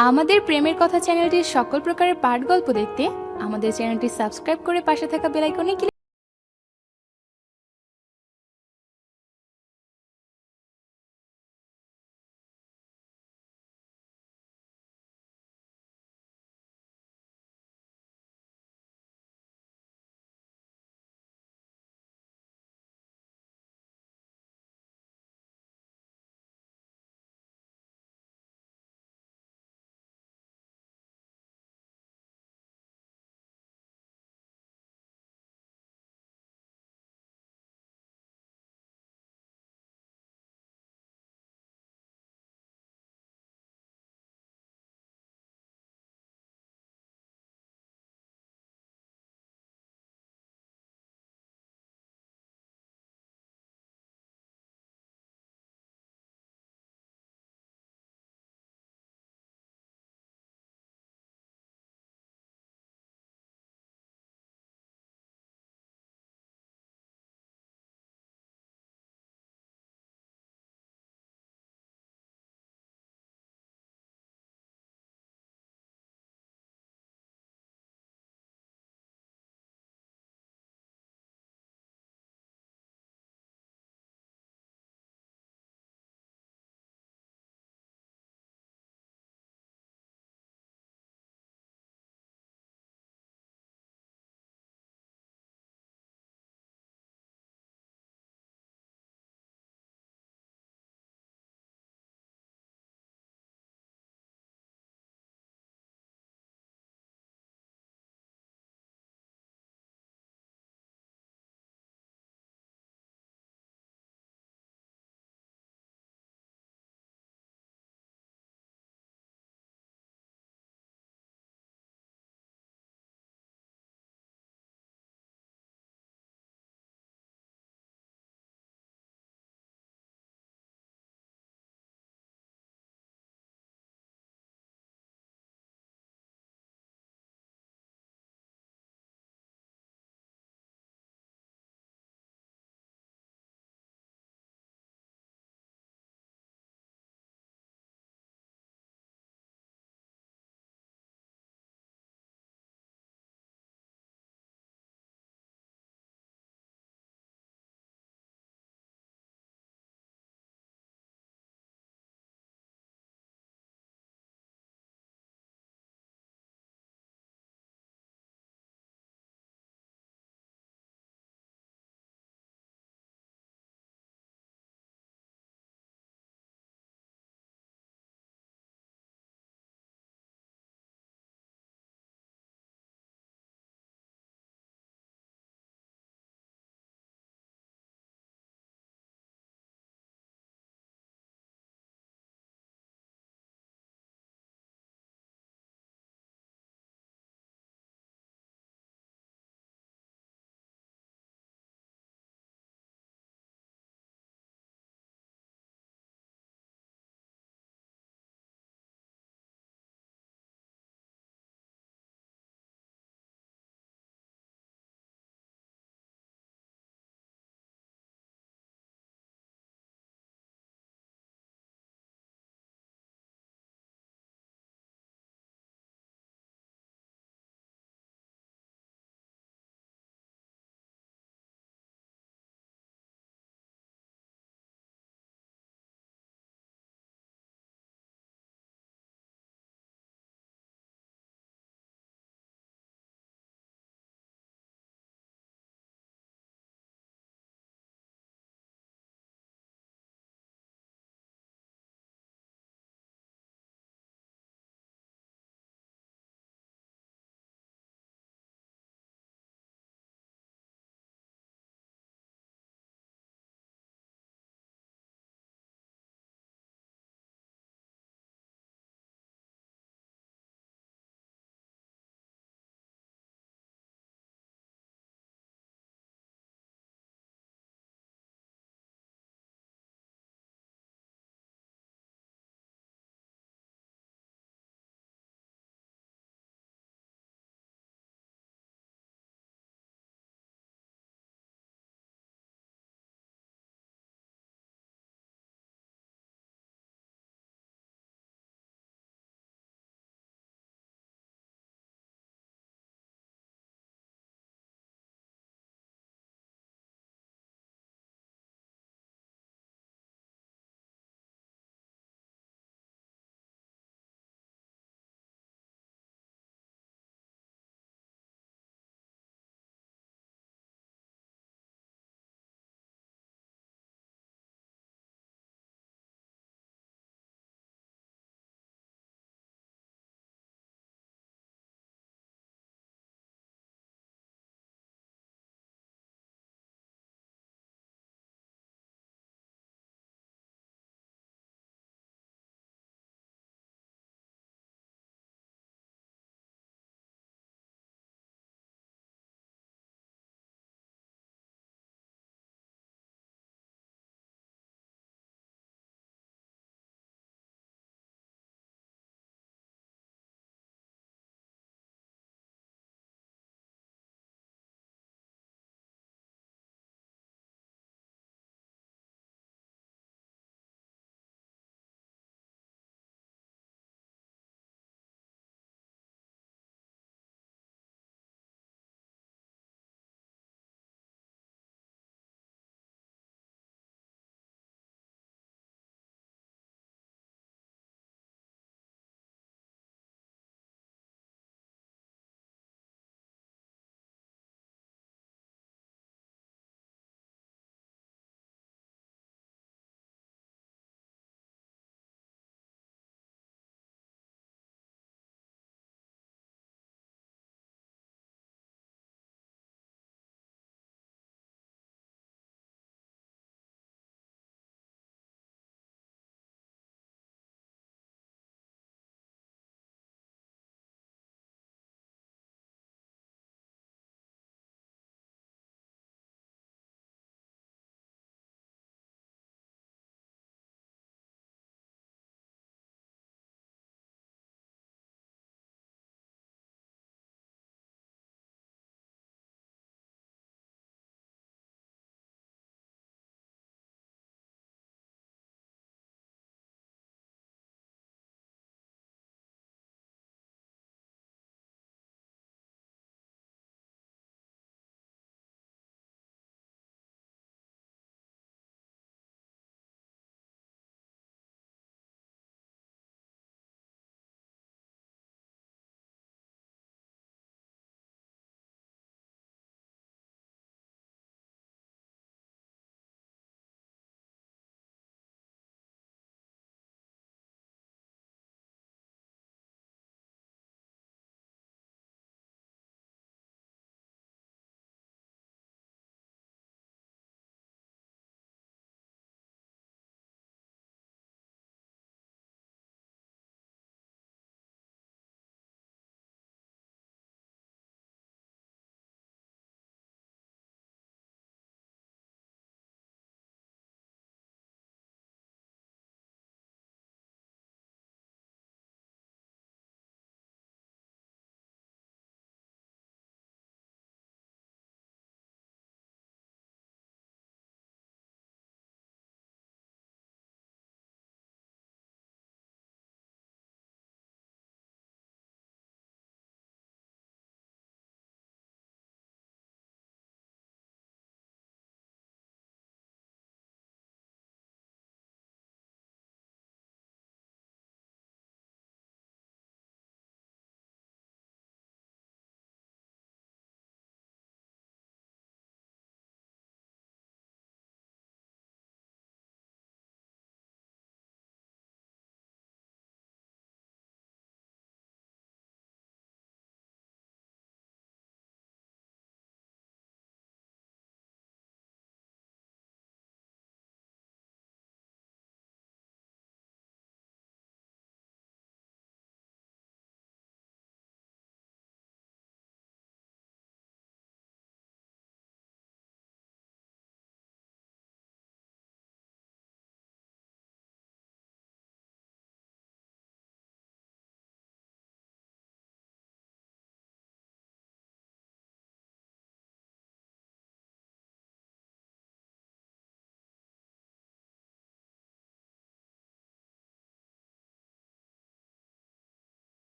আমাদের প্রেমের কথা চ্যানেলটির সকল প্রকারের পাঠ গল্প দেখতে আমাদের চ্যানেলটি সাবস্ক্রাইব করে পাশে থাকা বেল আইকনে ক্লিক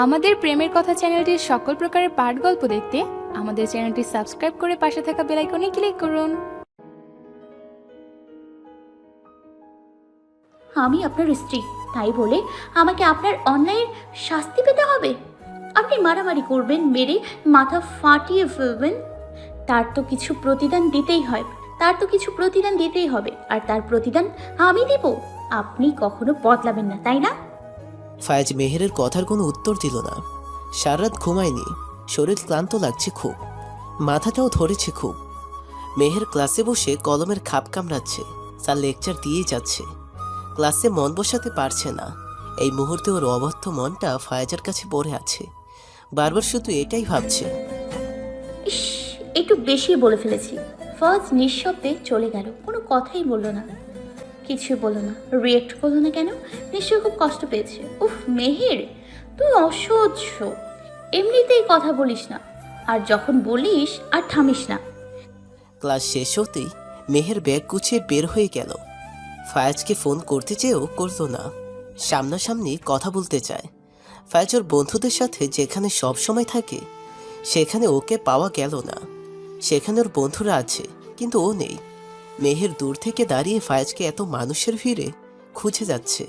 আমাদের প্রেমের কথা চ্যানেলটির সকল প্রকারের পাঠ গল্প দেখতে আমাদের চ্যানেলটি সাবস্ক্রাইব করে পাশে থাকা বেল আইকনে ক্লিক করুন। আমি আপনার স্ত্রী, তাই বলে আমাকে আপনার অন্যায়ের শাস্তি পেতে হবে? আপনি মারামারি করবেন, মেরে মাথা ফাটিয়ে ফেলবেন, তার তো কিছু প্রতিদান দিতেই হয়, আর তার প্রতিদান আমি দেব। আপনি কখনো বদলাবেন না, তাই না? ফায়েজ মেহেরের কথার কোনো উত্তর দিল না। সারা রাত ঘুমায়নি, শরীর ক্লান্ত লাগছে খুব, মাথাটাও ধরেছে খুব। মেহের ক্লাসে বসে কলমের খাপ কামড়াচ্ছে, স্যার লেকচার দিয়েই যাচ্ছে, ক্লাসে মন বসাতে পারছে না। এই মুহূর্তে ওর অবদ্ধ মনটা ফায়েজের কাছে পড়ে আছে, বারবার শুধু এটাই ভাবছে। ইস, একটু বেশি বলে ফেলেছি। ফার্জ নিঃশব্দে চলে গেল, কোনো কথাই বললো না, কিছু বললো না, রিয়েক্ট করলো না। কেন? নিশ্চয়ই খুব কষ্ট পেয়েছে। উফ মেহের, তুই অসহ্য, এমনিতেই কথা বলিস না, আর যখন বলিস আর থামিস না। ক্লাস শেষ হতেই মেহের ব্যাগ গুছিয়ে বের হয়ে গেল। ফায়েজকে ফোন করতে চেয়েও করলো না, সামনাসামনি কথা বলতে চায়। ফায়েজ ওর বন্ধুদের সাথে যেখানে সব সময় থাকে সেখানে ওকে পাওয়া গেল না। সেখানে ওর বন্ধুরা আছে কিন্তু ও নেই। মেহের দূর থেকে দাঁড়িয়ে ফায়েজকে এত মানুষের ভিড়ে খুঁজে যাচ্ছে।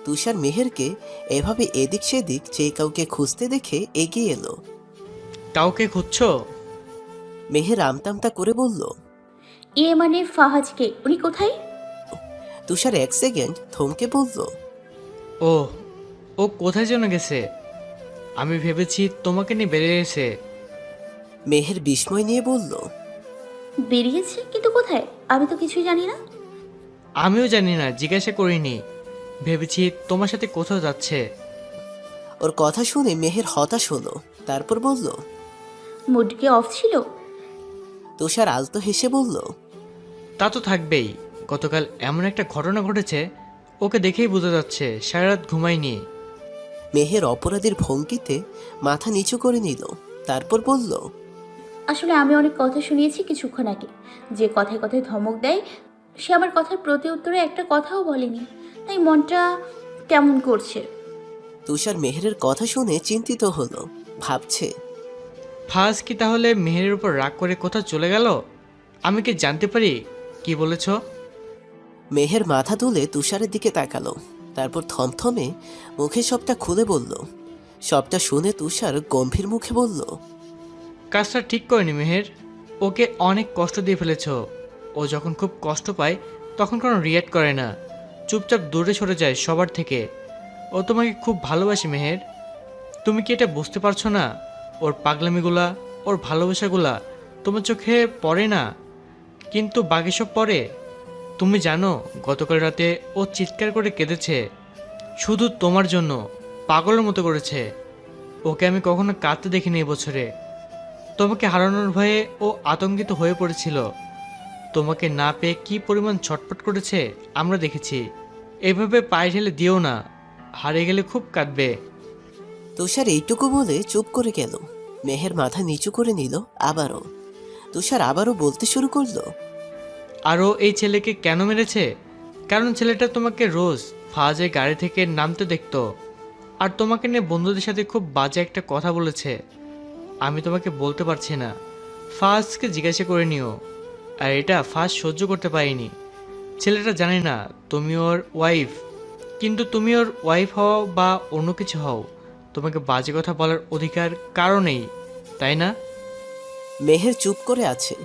তুষার মেহেরকে এভাবে এদিক সেদিক যে কাউকে খুঁজতে দেখে এগিয়ে এলো। কাউকে খুঁজছো? মেহের আমতামতা করে বলল। মানে ফাহাজকে? উনি কোথায়? তুষার এক সেকেন্ড থমকে বলল, ও ও কোথায় যেন গেছে, আমি ভেবেছি তোমাকে নিয়ে বেরিয়েছে। মেহের বিস্ময় নিয়ে বলল, বেরিয়েছে? কিন্তু কোথায়? আমি তো কিছুই জানি না। আমিও জানি না, জিজ্ঞাসা করিনি, ভেবেছি তোমার সাথে কোথাও যাচ্ছে। ওর কথা শুনে মেহের হতাশ হলো, তারপর বলল। মুড কি অফ ছিল? তুষার আলতো হেসে বলল, তা তো থাকবেই, গতকাল এমন একটা ঘটনা ঘটেছে, ওকে দেখেই বোঝা যাচ্ছে সারা রাত ঘুমায়নি। মেহের অপরাধীর ভঙ্গিতে মাথা নিচু করে নিল, তারপর বলল, আসলে আমি অনেক কথা শুনিয়েছি কিছুক্ষণ আগে। যে কথায় কথায় ধমক দেয়, সে আমার কথার প্রতি উত্তরে একটা কথাও বলেনি, তাই মনটা কেমন করছে। তুষার মেহেরের কথা শুনে চিন্তিত হলো, ভাবছে, ফাজ কি তাহলে মেহেরের উপর রাগ করে কোথাও চলে গেল? আমি কি জানতে পারি কি বলেছ? মেহের মাথা তুলে তুষারের দিকে তাকালো, তারপর থমথমে মুখে সবটা খুলে বলল। সবটা শুনে তুষার গম্ভীর মুখে বলল, কাজটা ঠিক করেনি মেহের, ওকে অনেক কষ্ট দিয়ে ফেলেছ। ও যখন খুব কষ্ট পায় তখন কোনো রিয়াক্ট করে না, চুপচাপ দূরে সরে যায় সবার থেকে। ও তোমাকে খুব ভালোবাসে মেহের, তুমি কি এটা বুঝতে পারছো না? ওর পাগলামিগুলা, ওর ভালোবাসাগুলা তোমার চোখে পড়ে না, কিন্তু বাকি সব পড়ে। তুমি জানো গতকাল রাতে ও চিৎকার করে কেঁদেছে শুধু তোমার জন্য, পাগলের মতো করেছে। ওকে আমি কখনো কাঁদতে দেখিনি এবছরে। তোমাকে হারানোর ভয়ে ও আতঙ্কিত হয়ে পড়েছিল। তোমাকে না পেয়ে কি পরিমাণ ছটফট করেছে আমরা দেখেছি। এভাবে পায়ে ঢেলে দিও না, হারিয়ে গেলে খুব কাঁদবে। তুষার এইটুকু বলে চুপ করে গেল। মেহের মাথা নিচু করে নিল আবারও। তুষার আবারও বলতে শুরু করলো, আরও এই ছেলেকে কেন মেরেছে? কারণ ছেলেটা তোমাকে রোজ ফাজে গাড়ি থেকে নামতে দেখতো, আর তোমাকে নিয়ে বন্ধুদের সাথে খুব বাজে একটা কথা বলেছে। আমি তোমাকে বলতে পারছি না, ফাজকে জিজ্ঞাসা করে নিও। আর এটা ফাজ সহ্য করতে পারিনি। ছেলেটা জানে না তুমি ওর ওয়াইফ, কিন্তু তুমি ওর ওয়াইফ হও বা অন্য কিছু হও, তোমাকে বাজে কথা বলার অধিকার কারো নেই, তাই না? মেহের চুপ করে আছে।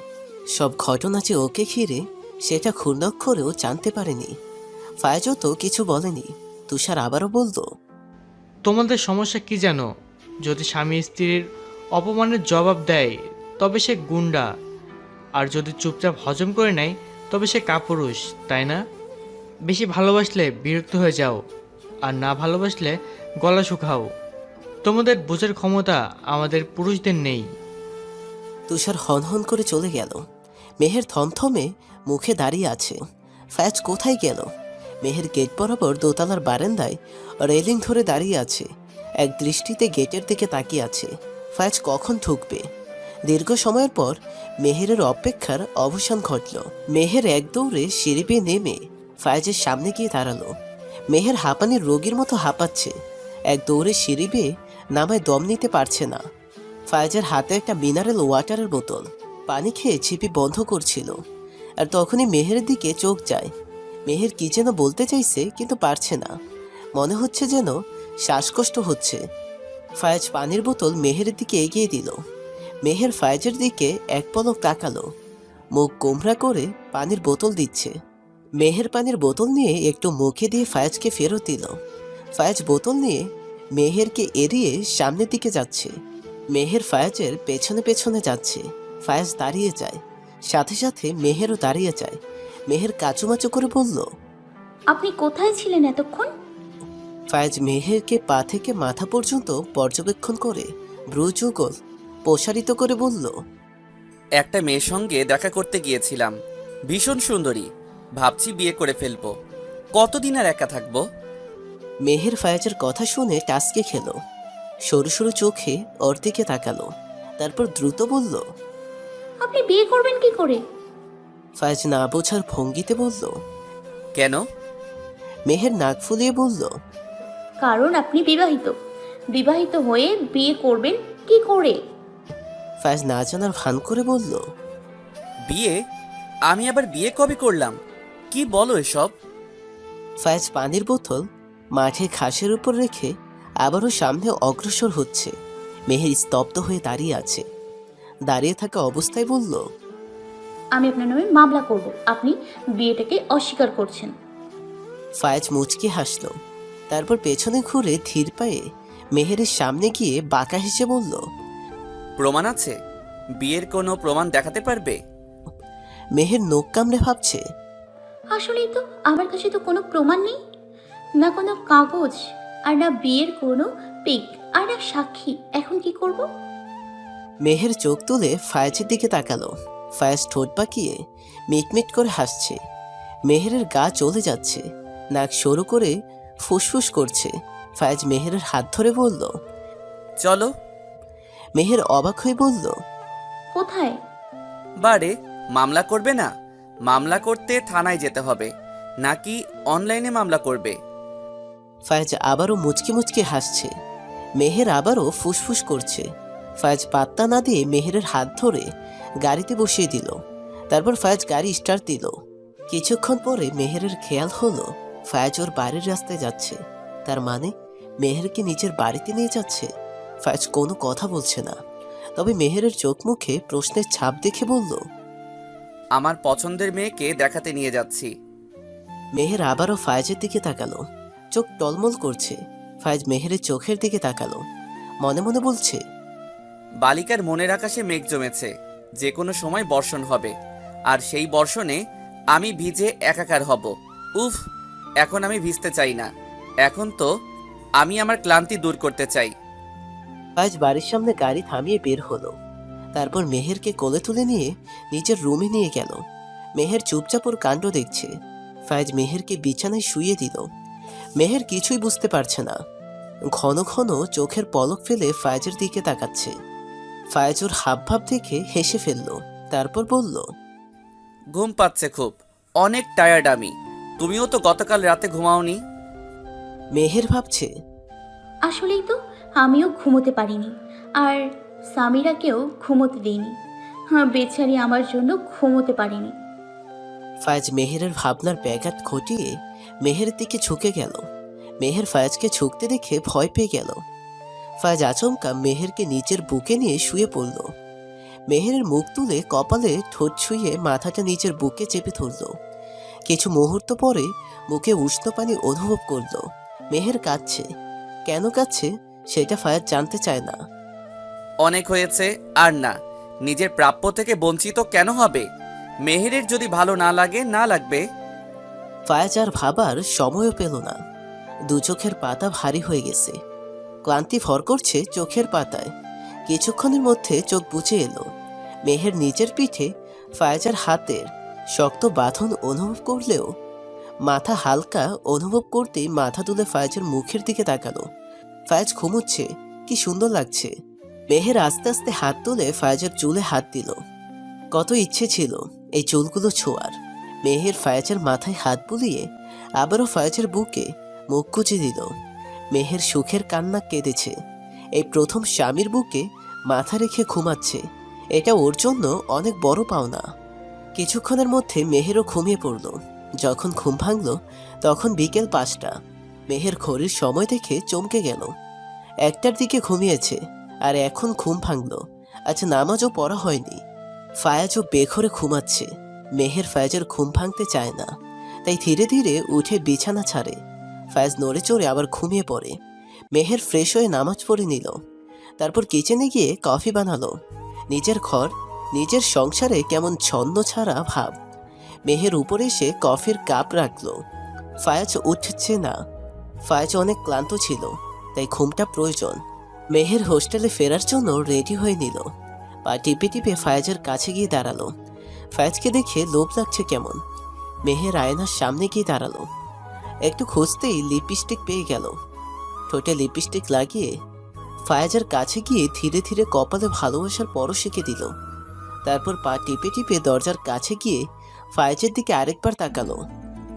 সব ঘটনা যে ওকে ঘিরে সেটা ক্ষুণ্ণাক্ষরেও জানতে পারেনি। ফায়েজও তো কিছু বলেনি। তুষার আবারও বলল, তোমাদের সমস্যা কি জানো? যদি স্বামী স্ত্রীর অপমানের জবাব দেয় তবে সে গুন্ডা, আর যদি চুপচাপ হজম করে নেয় তবে সে কাপুরুষ, তাই না? বেশি ভালোবাসলে বিরক্ত হয়ে যাও, আর না ভালোবাসলে গলা শুকাও। তোমাদের বোঝার ক্ষমতা আমাদের পুরুষদের নেই। তুষার হনহন করে চলে গেল। মেহের থমথমে মুখে দাঁড়িয়ে আছে। ফায়েজ কোথায় গেল? মেহের গেট বরাবর দোতলার বারান্দায় রেলিং ধরে দাঁড়িয়ে আছে, এক দৃষ্টিতে গেটের দিকে তাকিয়ে আছে। ফায়েজ কখন ঢুকবে? দীর্ঘ সময়ের পর মেহেরের অপেক্ষার অবসান ঘটল। মেহের এক দৌড়ে সিঁড়ি বেয়ে নেমে ফায়েজের সামনে গিয়ে দাঁড়ালো। মেহের হাঁপানির রোগীর মতো হাঁপাচ্ছে। এক দৌড়ে সিঁড়ি বেয়ে নামায় দম নিতে পারছে না। ফায়েজের হাতে একটা মিনারেল ওয়াটারের বোতল। পানি খেয়ে ছিপি বন্ধ করছিল। আর তখনই মেহেরের দিকে চোখ যায়। মেহের কি যেন বলতে চাইছে কিন্তু পারছে না। মনে হচ্ছে যেন শ্বাসকষ্ট হচ্ছে। ফায়েজ পানির বোতল মেহেরের দিকে এগিয়ে দিল। মেহের ফায়েজের দিকে এক পলক তাকালো। মুখ গোমরা করে পানির বোতল দিচ্ছে। মেহের পানির বোতল নিয়ে একটু মুখে দিয়ে ফায়েজকে ফেরত দিল। ফায়েজ বোতল নিয়ে মেহেরকে এড়িয়ে সামনের দিকে যাচ্ছে। মেহের ফায়েজের পেছনে পেছনে যাচ্ছে। ফায়েজ দাঁড়িয়ে যায়। সাথে সাথে মেহেরও দাঁড়িয়ে যায়। মেহের কাচুমাচু করে বলল, আপনি কোথায় ছিলেন এতক্ষণ? ফায়েজ মেহেরকে পা থেকে মাথা পর্যন্ত পর্যবেক্ষণ করে ভ্রু যুগল প্রসারিত করে বলল, একটা মেয়ের সঙ্গে দেখা করতে গিয়েছিলাম, ভীষণ সুন্দরী। ভাবছি বিয়ে করে ফেলবো। কতদিন আর একা থাকবো? মেহের ফায়েজের কথা শুনে টাসকে খেলো। সরু সরু চোখে ওর দিকে তাকালো। তারপর দ্রুত বলল, আপনি বিয়ে করবেন কি করে? ফায়েজ না বোঝার ভঙ্গিতে বলল। কেন? মেহের নাক ফুলিয়ে বলল, কারণ আপনি বিবাহিত। বিবাহিত হয়ে বিয়ে করবেন কি করে? ফায়েজ না জানার ভান করে বলল, বিয়ে? আমি আবার বিয়ে কবে করলাম? কি বলো এসব? ফায়েজ পানির বোতল মাঠে ঘাসের উপর রেখে আবারও সামনে অগ্রসর হচ্ছে। মেহের স্তব্ধ হয়ে দাঁড়িয়ে আছে। দাঁড়িয়ে থাকা অবস্থায় বলল, আমি আপনার নামে মামলা করব। আপনি বিয়েটাকে অস্বীকার করছেন। ফায়েজ মুচকি হাসল। তারপর পেছনে ঘুরে ধীর পায়ে মেহেরের সামনে গিয়ে বাঁকা হেসে বলল, প্রমাণ আছে? বিয়ের কোনো প্রমাণ দেখাতে পারবে? মেহের নখ কামড়ে ভাবছে। আসলেই তো আমার কাছে তো কোনো প্রমাণ নেই, না কোনো কাগজ, আর না বিয়ের কোনো পিক, আর না সাক্ষী। এখন কি করব? মেহের চোখ তুলে ফায়েজের দিকে তাকালো। ফায়েজ ঠোঁট বাঁকিয়ে মিটমিট করে হাসছে। মেহেরের গা চলে যাচ্ছে। নাক সরু করে ফুসফুস করছে। ফায়েজ মেহেরের হাত ধরে বলল, চলো। মেহের অবাক হয়ে বলল, কোথায়? বারে, মামলা করবে না? মামলা করতে থানায় যেতে হবে, নাকি অনলাইনে মামলা করবে? ফায়েজ আবারও মুচকি মুচকি হাসছে। মেহের আবারও ফুসফুস করছে। ফায়েজ পাত্তা না দিয়ে মেহেরের হাত ধরে গাড়িতে বসিয়ে দিল। তারপর ফায়েজ গাড়ি স্টার্ট দিল। কিছুক্ষণ পরে মেহেরের খেয়াল হলো ফায়েজ ওর বাড়ির রাস্তায় যাচ্ছে। তার মানে মেহেরকে নিজের বাড়িতে নিয়ে যাচ্ছে। ফায়েজ কোনো কথা বলছে না, তবে মেহেরের চোখ মুখে প্রশ্নের ছাপ দেখে বলল, আমার পছন্দের মেয়েকে দেখাতে নিয়ে যাচ্ছি। মেহের আবারও ফায়েজের দিকে তাকালো। চোখ টলমল করছে। ফায়েজ মেহেরের চোখের দিকে তাকালো। মনে মনে বলছে, বালিকার মনের আকাশে মেঘ জমেছে, যে কোনো সময় বর্ষণ হবে, আর সেই বর্ষণে আমি ভিজে একাকার হব। উফ, এখন আমি ভিজতে চাই না। এখন তো আমি আমার ক্লান্তি দূর করতে চাই। ফায়েজ বাড়ির সামনে গাড়ি থামিয়ে বের হলো। তারপর মেহেরকে কোলে তুলে নিয়ে নিজের রুমে নিয়ে গেল। মেহের চুপচাপ ওর কাণ্ড দেখছে। ফায়েজ মেহেরকে বিছানায় শুইয়ে দিল। মেহের কিছুই বুঝতে পারছে না। ঘন ঘন চোখের পলক ফেলে ফায়েজের দিকে তাকাচ্ছে। ফায়েজ ওর হাবভাব দেখে হেসে ফেলল। তারপর বলল, ঘুম পাচ্ছে খুব, অনেক টায়ার্ড আমি। তুমিও তো গতকাল রাতে ঘুমাওনি। মেহের ভাবছে, আসলেই তো আমিও ঘুমোতে পারিনি, আর সামিরাকেও ঘুমোতে দিইনি। হ্যাঁ, বেচারি আমার জন্য ঘুমোতে পারিনি। ফায়েজ মেহেরের ভাবনার ব্যাঘাত ঘটিয়ে মেহেরের দিকে ঝুঁকে গেল। মেহের ফায়েজকে ঝুঁকতে দেখে ভয় পেয়ে গেল। ফায়েজ আচমকা মেহেরকে নিচের বুকে নিয়ে শুয়ে পড়ল। মেহেরের মুখ তুলে কপালে ঠোঁট ছুঁয়ে মাথাটা নিচের বুকে চেপে ধরল। কিছু মুহূর্ত পরে মুখে উষ্ণ পানি অনুভব করল। মেহের কাঁদছে। কেন কাঁদছে সেটা ফায়েজ জানতে চায় না। অনেক হয়েছে, আর না। নিজের প্রাপ্য থেকে বঞ্চিত কেন হবে? মেহেরের যদি ভালো না লাগে, না লাগবে। ফায়েজ আর ভাবার সময়ও পেল না। দু চোখের পাতা ভারী হয়ে গেছে। ক্লান্তি ভর করছে চোখের পাতায়। কিছুক্ষণের মধ্যে চোখ বুজে এলো। মেহের নিচের পিঠে ফায়েজের হাতের শক্ত বাঁধন অনুভব করলেও মাথা হালকা অনুভব করতেই মাথা তুলে ফায়েজের মুখের দিকে তাকালো। ফায়েজ ঘুমোচ্ছে, কি সুন্দর লাগছে। মেহের আস্তে আস্তে হাত তুলে ফায়েজের চুলে হাত দিল। কত ইচ্ছে ছিল এই চুলগুলো ছোঁয়ার। মেহের ফায়াজের মাথায় হাত বুলিয়ে আবারও ফায়াজের বুকে মুখ কুচি দিল। মেহের সুখের কান্না কেঁদেছে। এই প্রথম স্বামীর বুকে মাথা রেখে ঘুমাচ্ছে, এটা ওর জন্য অনেক বড় পাওনা। কিছুক্ষণের মধ্যে মেহেরও ঘুমিয়ে পড়ল। যখন ঘুম ভাঙল তখন বিকেল 5টা। মেহের ঘড়ির সময় দেখে চমকে গেল। 1টার দিকে ঘুমিয়েছে আর এখন ঘুম ভাঙল। আজ নামাজও পড়া হয়নি। ফায়াজও বেঘরে ঘুমাচ্ছে। মেহের ফায়াজের ঘুম ভাঙতে চায় না, তাই ধীরে ধীরে উঠে বিছানা ছাড়ে। ফায়াজ নড়ে চড়ে আবার ঘুমিয়ে পড়ে। মেহের ফ্রেশ হয়ে নামাজ পড়ে নিল। তারপর কিচেনে গিয়ে কফি বানালো। নিজের ঘর, নিজের সংসারে কেমন ছন্ন ছাড়া ভাব। মেহের উপরে এসে কফির কাপ রাখলো। ফায়াজ উঠছে না। ফায়াজ অনেক ক্লান্ত ছিল, তাই ঘুমটা প্রয়োজন। মেহের হোস্টেলে ফেরার জন্য রেডি হয়ে নিল। পা টিপে টিপে ফায়াজের কাছে গিয়ে দাঁড়ালো। ফায়াজকে দেখে লোভ লাগছে কেমন। মেহের আয়নার সামনে গিয়ে দাঁড়ালো। একটু খুঁজতেই লিপস্টিক পেয়ে গেল। ঠোঁটে লিপস্টিক লাগিয়ে ফায়াজের কাছে গিয়ে ধীরে ধীরে কপালে ভালোবাসার পরশ এঁকে দিল। তারপর পা টিপে টিপে দরজার কাছে গিয়ে ফায়াজের দিকে আরেকবার তাকালো।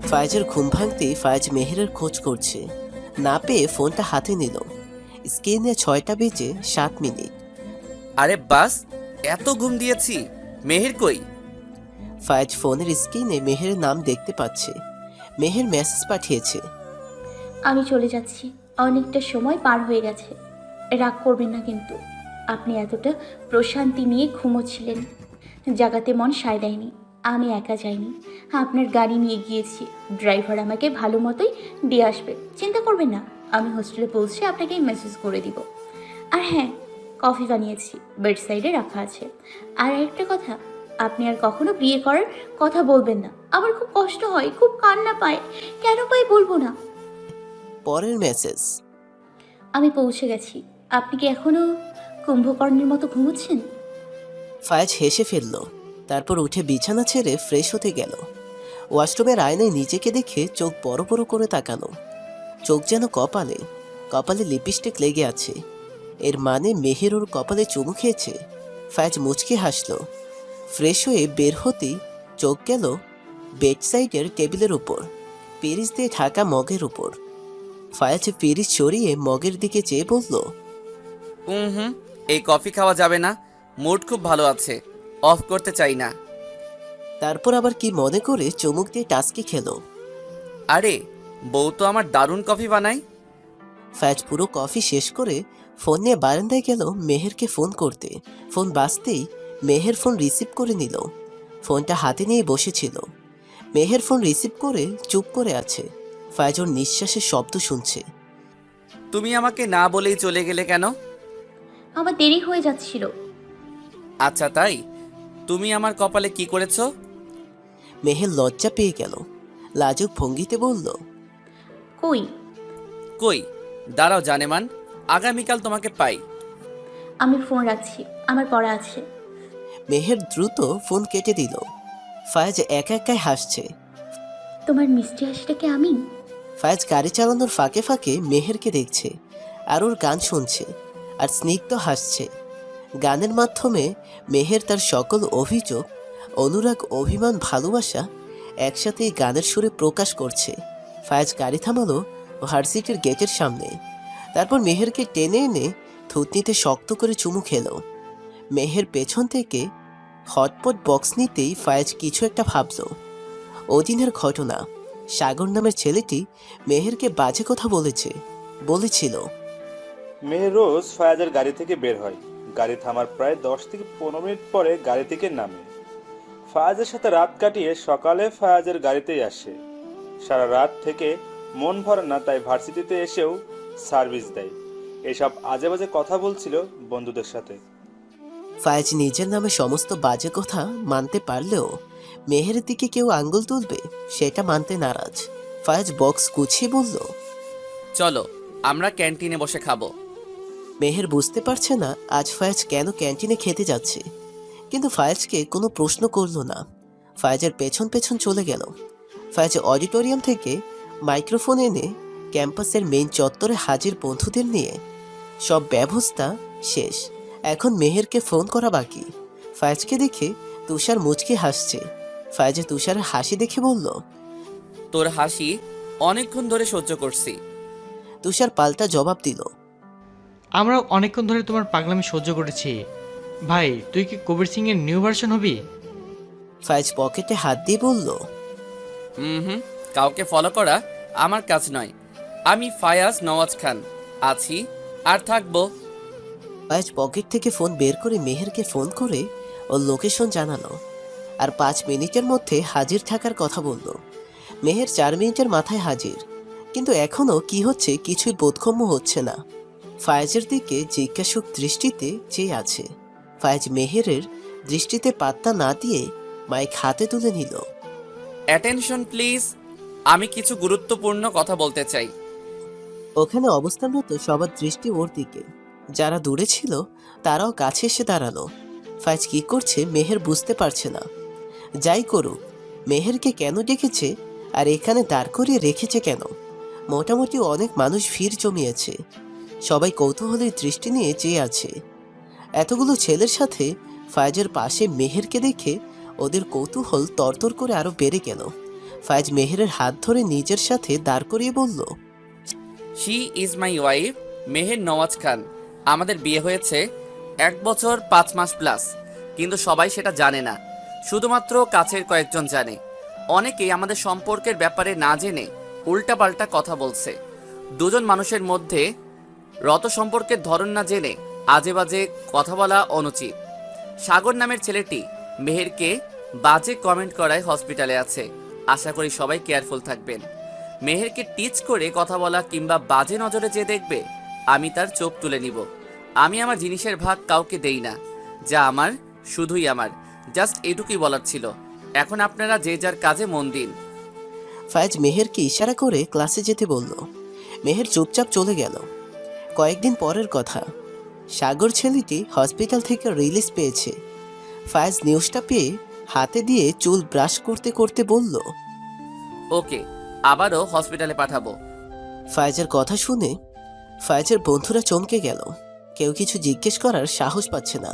ফায়াজের ঘুম ভাঙতেই ফায়াজ মেহেরের খোঁজ করছে। না পেয়ে ফোনটা হাতে নিল। স্ক্রিনে 6টা বেজে 7 মিনিট। আরে বাস, এত ঘুম দিয়েছি, মেহের কই? ফায়াজ ফোনের স্ক্রিনে মেহেরের নাম দেখতে পাচ্ছে। মেহের মেসেজ পাঠিয়েছে। আমি চলে যাচ্ছি, অনেকটা সময় পার হয়ে গেছে। রাগ করবেন না কিন্তু। আপনি এতটা প্রশান্তি নিয়ে ঘুমোচ্ছিলেন, জাগাতে মন সায় দেয়নি। আমি একা যাইনি, আপনার গাড়ি নিয়ে গিয়েছি। ড্রাইভার আমাকে ভালো মতোই দিয়ে আসবে, চিন্তা করবেন না। আমি হোস্টেলে পৌঁছে আপনাকে মেসেজ করে দিব। আর হ্যাঁ, কফি বানিয়েছি, বেড সাইডে রাখা আছে। আর একটা কথা, আপনি আর কখনো বিয়ে করার কথা বলবেন না। আমার খুব কষ্ট হয়, খুব কান্না পায়। কেন পাই বলবো না। পরের মেসেজ। আমি পৌঁছে গেছি। আপনি কি এখনো কুম্ভকর্ণের মতো ঘুমোচ্ছেন? ফায়াজ হেসে ফেলল। তারপর উঠে বিছানা ছেড়ে ফ্রেশ হতে গেল। ওয়াশরুমের আয়নায় নিজেকে দেখে চোখ বড় বড় করে তাকানো। চোখ যেন কপালে, কপালে লিপস্টিক লেগে আছে। এর মানে মেহের ওর কপালে চুমু খেয়েছে। ফায়াজ মুচকে হাসল। ফ্রেশ হয়ে বের হতেই চোখ গেল বেড সাইডের টেবিলের উপর, পিরিচ দিয়ে ঢাকা মগের উপর। ফায়াজ পিরিচ সরিয়ে মগের দিকে চেয়ে বলল, হুম, এই কফি খাওয়া যাবে না, মুড খুব ভালো আছে, অফ করতে চাই না। তারপর আবার কি মনে করে চুমুক দিয়ে টাস্কি খেলো। আরে, বউ তো আমার দারুণ কফি বানায়। ফায়াজ পুরো কফি শেষ করে ফোন নিয়ে বারান্দায় গেল মেহেরকে ফোন করতে। ফোন বাজতেই মেহের ফোন রিসিভ করে নিল। ফোনটা হাতে নিয়ে বসেছিল। মেহের ফোন রিসিভ করে চুপ করে আছে। ফায়াজ ওর নিঃশ্বাসের শব্দ শুনছে। তুমি আমাকে না বলেই চলে গেলে কেন? আমার দেরি হয়ে যাচ্ছিল। আচ্ছা তাই, তুমি আমার কপালে কি করেছো? মেহের লজ্জা পেয়ে গেল। লাজুক ভঙ্গিতে বলল, কই? কই, দাঁড়াও জানেমান, আগামীকাল তোমাকে পাই। আমি ফোন রাখছি, আমার পড়া আছে। মেহের দ্রুত ফোন কেটে দিল। ফায়াজ একা একাই হাসছে। তোমার মিষ্টি হাসিটাকে আমি। ফায়াজ গাড়ি চালানোর ফাঁকে ফাঁকে মেহেরকে দেখছে আর ওর গান শুনছে আর স্নিগ্ধ হাসছে। গানের মাধ্যমে মেহের তার সকল অভিযোগ, অনুরাগ, অভিমান, ভালোবাসা একসাথে এই গানের সুরে প্রকাশ করছে। ফায়াজ গাড়ি থামালো ভার্সিটির গেটের সামনে। তারপর মেহেরকে টেনে এনে থুতনিতে শক্ত করে চুমু খেলো। মেহের পেছন থেকে হটপট বক্স নিতেই ফায়াজ কিছু একটা ভাবল। ওদিনের ঘটনা, সাগর নামের ছেলেটি মেহেরকে বাজে কথা বলেছিল। মেহের রোজ ফায়াজের গাড়ি থেকে বের হয়। গাড়ি থামার প্রায় 10 থেকে 15 মিনিট পরে গাড়ি থেকে নামে। ফায়াজের সাথে রাত কাটিয়ে সকালে ফায়াজের গাড়িতেই আসে। সারা রাত থেকে মন ভরে না, তাই ভার্সিটিতে এসেও সার্ভিস দেয়। এসব আজে বাজে কথা বলছিল বন্ধুদের সাথে। ফায়াজ নিজের নামে সমস্ত বাজে কথা মানতে পারলেও মেহের দিকে কেউ আঙ্গুল তুলবে সেটা মানতে নারাজ। ফায়াজ বক্স গুছিয়ে বলল, চলো আমরা ক্যান্টিনে বসে খাবো। মেহের বুঝতে পারছে না আজ ফায়াজ কেন ক্যান্টিনে খেতে যাচ্ছে, কিন্তু ফায়াজকে কোনো প্রশ্ন করলো না। ফায়াজের পেছন পেছন চলে গেল। ফায়াজ অডিটোরিয়াম থেকে মাইক্রোফোন এনে ক্যাম্পাসের মেইন চত্বরে হাজির বন্ধুদের নিয়ে সব ব্যবস্থা শেষ। এখন মেহেরকে ফোন করা বাকি। ফায়াজকে দেখে তুষার মুচকি হাসছে। ফায়াজে তুষারের হাসি দেখে বলল। তোর হাসি অনেকক্ষণ ধরে সহ্য করছি। তুষার পাল্টা জবাব দিল। আমরাও অনেকক্ষণ ধরে তোমার পাগলামি সহ্য করেছি। ভাই তুই কি কবির সিং এর নিউ ভার্সন হবি? ফায়াজ পকেটে হাত দিয়ে বলল। হুম, কাউকে ফলো করা আমার কাজ নয়। আমি ফায়াজ নওয়াজ খান, আছি আর থাকবো। ফায়াজ পকেট থেকে ফোন বের করে মেহেরকে ফোন করে ওর লোকেশন জানালো, আর 5 মিনিটের মধ্যে হাজির থাকার কথা বলল। মেহের 4 মিনিটের মাথায় হাজির, কিন্তু এখনও কি হচ্ছে কিছুই বোধগম্য হচ্ছে না। ফায়াজের দিকে জিজ্ঞাসুক দৃষ্টিতে চেয়ে আছে। ফায়াজ মেহেরের দৃষ্টিতে পাত্তা না দিয়ে মাইক হাতে তুলে নিল। অ্যাটেনশন প্লিজ, আমি কিছু গুরুত্বপূর্ণ কথা বলতে চাই। ওখানে অবস্থানরত সবার দৃষ্টি ওর দিকে। যারা দূরে ছিল তারাও কাছে এসে দাঁড়ালো। ফায়াজ কি করছে মেহের বুঝতে পারছে না। যাই করুক, মেহেরকে কেন ডেকেছে আর এখানে দাঁড় করিয়ে রেখেছে কেন? মোটামুটি অনেক মানুষ ভিড় জমিয়েছে, সবাই কৌতূহলের দৃষ্টি নিয়ে চেয়ে আছে। এতগুলো ছেলের সাথে ফায়াজের পাশে মেহেরকে দেখে ওদের কৌতূহল তরতর করে আরো বেড়ে গেল। ফায়াজ মেহেরের হাত ধরে নিজের সাথে দাঁড় করিয়ে বলল। She is my wife, Meher Nawaz Khan. আমাদের বিয়ে হয়েছে 1 বছর 5 মাস প্লাস, কিন্তু সবাই সেটা জানে না, শুধুমাত্র কাছের কয়েকজন জানে। অনেকেই আমাদের সম্পর্কের ব্যাপারে না জেনে উল্টাপাল্টা কথা বলছে। দুজন মানুষের মধ্যে রত সম্পর্কের ধরন না জেনে আজে বাজে কথা বলা অনুচিত। সাগর নামের ছেলেটি মেহেরকে বাজে কমেন্ট করায় হসপিটালে আছে। আশা করি সবাই কেয়ারফুল থাকবেন। মেহেরকে টিচ করে কথা বলা কিংবা বাজে নজরে যে দেখবে, আমি তার চোখ তুলে নিব। আমি আমার জিনিসের ভাগ কাউকে দেই না, যা আমার শুধুই আমার। জাস্ট এটুকুই বলার ছিল। এখন আপনারা যে যার কাজে মন দিন। ফায়াজ মেহেরকে ইশারা করে ক্লাসে যেতে বলল। মেহের চুপচাপ চলে গেল। কয়েকদিন পরের কথা, সাগর ছেলেটি হসপিটাল থেকে রিলিজ পেয়েছে। ফায়াজ নিউজটা পেয়ে হাতে দিয়ে চুল ব্রাশ করতে করতে বলল। ওকে, আবারও হসপিটালে পাঠাবো। ফায়াজের কথা শুনে ফায়াজের বন্ধুরা চমকে গেল। কেউ কিছু জিজ্ঞেস করার সাহস পাচ্ছে না।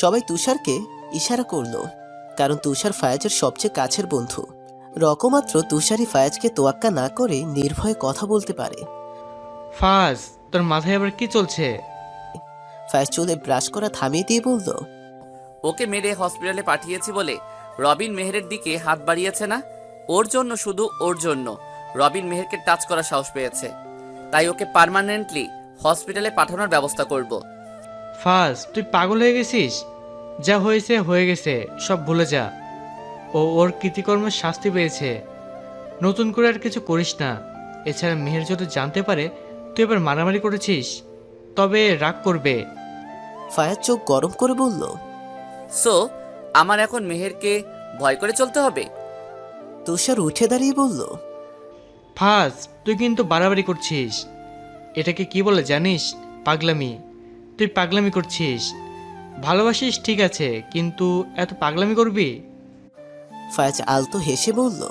সবাই তুষারকে ইশারা করলো, কারণ তুষার ফায়াজের সবচেয়ে কাছের বন্ধু। রকমাত্র তুষারই ফায়াজকে তোয়াক্কা না করে নির্ভয়ে কথা বলতে পারে। ফাজ, তোর মাথায় আবার কি চলছে? ফায়াজ চুলে ব্রাশ করা থামিয়ে দিয়ে বলল। ওকে মেরে হসপিটালে পাঠিয়েছি বলে রবিন মেহেরের দিকে হাত বাড়িয়েছে না? ওর জন্য, শুধু ওর জন্য রবিন মেহেরকে টাচ করার সাহস পেয়েছে। তাই ওকে পার্মানেন্টলি হসপিটালে পাঠানোর ব্যবস্থা করব। ফাজ, তুই পাগল হয়ে গেছিস? যা হয়েছে হয়ে গেছে, সব ভুলে যা। ও ওর কৃতিকর্মের শাস্তি পেয়েছে, নতুন করে আর কিছু করিস না। এছাড়া মেহের যদি জানতে পারে তুই এবার মারামারি করেছিস, তবে রাগ করবে। ফায়াজ চোখ গরম করে বলল। সো আমার এখন মেহেরকে ভয় করে চলতে হবে? তুষার উঠে দাঁড়িয়ে বলল। ফাজ, তুই কিন্তু বাড়াবাড়ি করছিস। এটাকে কি বলে জানিস? পাগলামি। তুই পাগলামি করছিস। ভালোবাসিস ঠিক আছে, কিন্তু এত পাগলামি করবি? ফায়াজ আলতো হেসে বলল।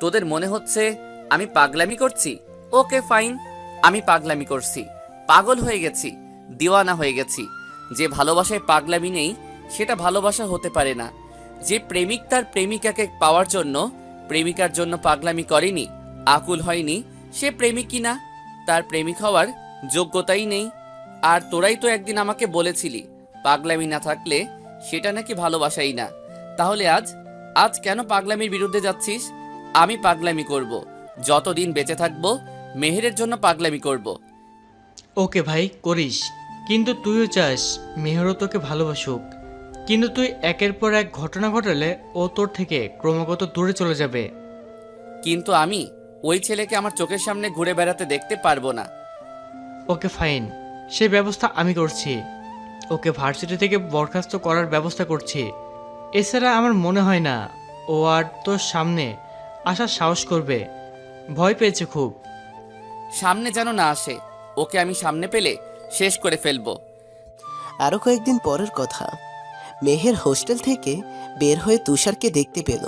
তোদের মনে হচ্ছে আমি পাগলামি করছি? ওকে ফাইন, আমি পাগলামি করছি। পাগল হয়ে গেছি, দিওয়ানা হয়ে গেছি। যে ভালোবাসায় পাগলামি নেই সেটা ভালোবাসা হতে পারে না। যে প্রেমিক তার প্রেমিকাকে পাওয়ার জন্য প্রেমিকার জন্য পাগলামি করেনি, আকুল হয়নি, সে প্রেমিকই না, তার প্রেমিক হওয়ার যোগ্যতাই নেই। আর তোরাই তো একদিন আমাকে বলেছিলি পাগলামি না থাকলে সেটা নাকি ভালোবাসাই না। তাহলে আজ কেন পাগলামির বিরুদ্ধে যাচ্ছিস? আমি পাগলামি করব, যতদিন বেঁচে থাকবো মেহেরের জন্য পাগলামি করব। ওকে ভাই, করিস, কিন্তু তুইও চাস মেহেরও তোকে ভালোবাসুক। কিন্তু তুই একের পর এক ঘটনা ঘটালে ও তোর থেকে ক্রমাগত দূরে চলে যাবে। কিন্তু আমি ওই ছেলেকে আমার চোখের সামনে ঘুরে বেড়াতে দেখতে পারবো না। ওকে ফাইন, সেই ব্যবস্থা আমি করছি। ওকে ভার্সিটি থেকে বরখাস্ত করার ব্যবস্থা করছি। এছাড়া আমার মনে হয় না ও আর তোর সামনে আসার সাহস করবে। ভয় পেয়েছে খুব। সামনে যেন না আসে, ওকে আমি সামনে পেলে শেষ করে ফেলবো। আরো কয়েকদিন পরের কথা, মেহের হোস্টেল থেকে বের হয়ে তুষারকে দেখতে পেল।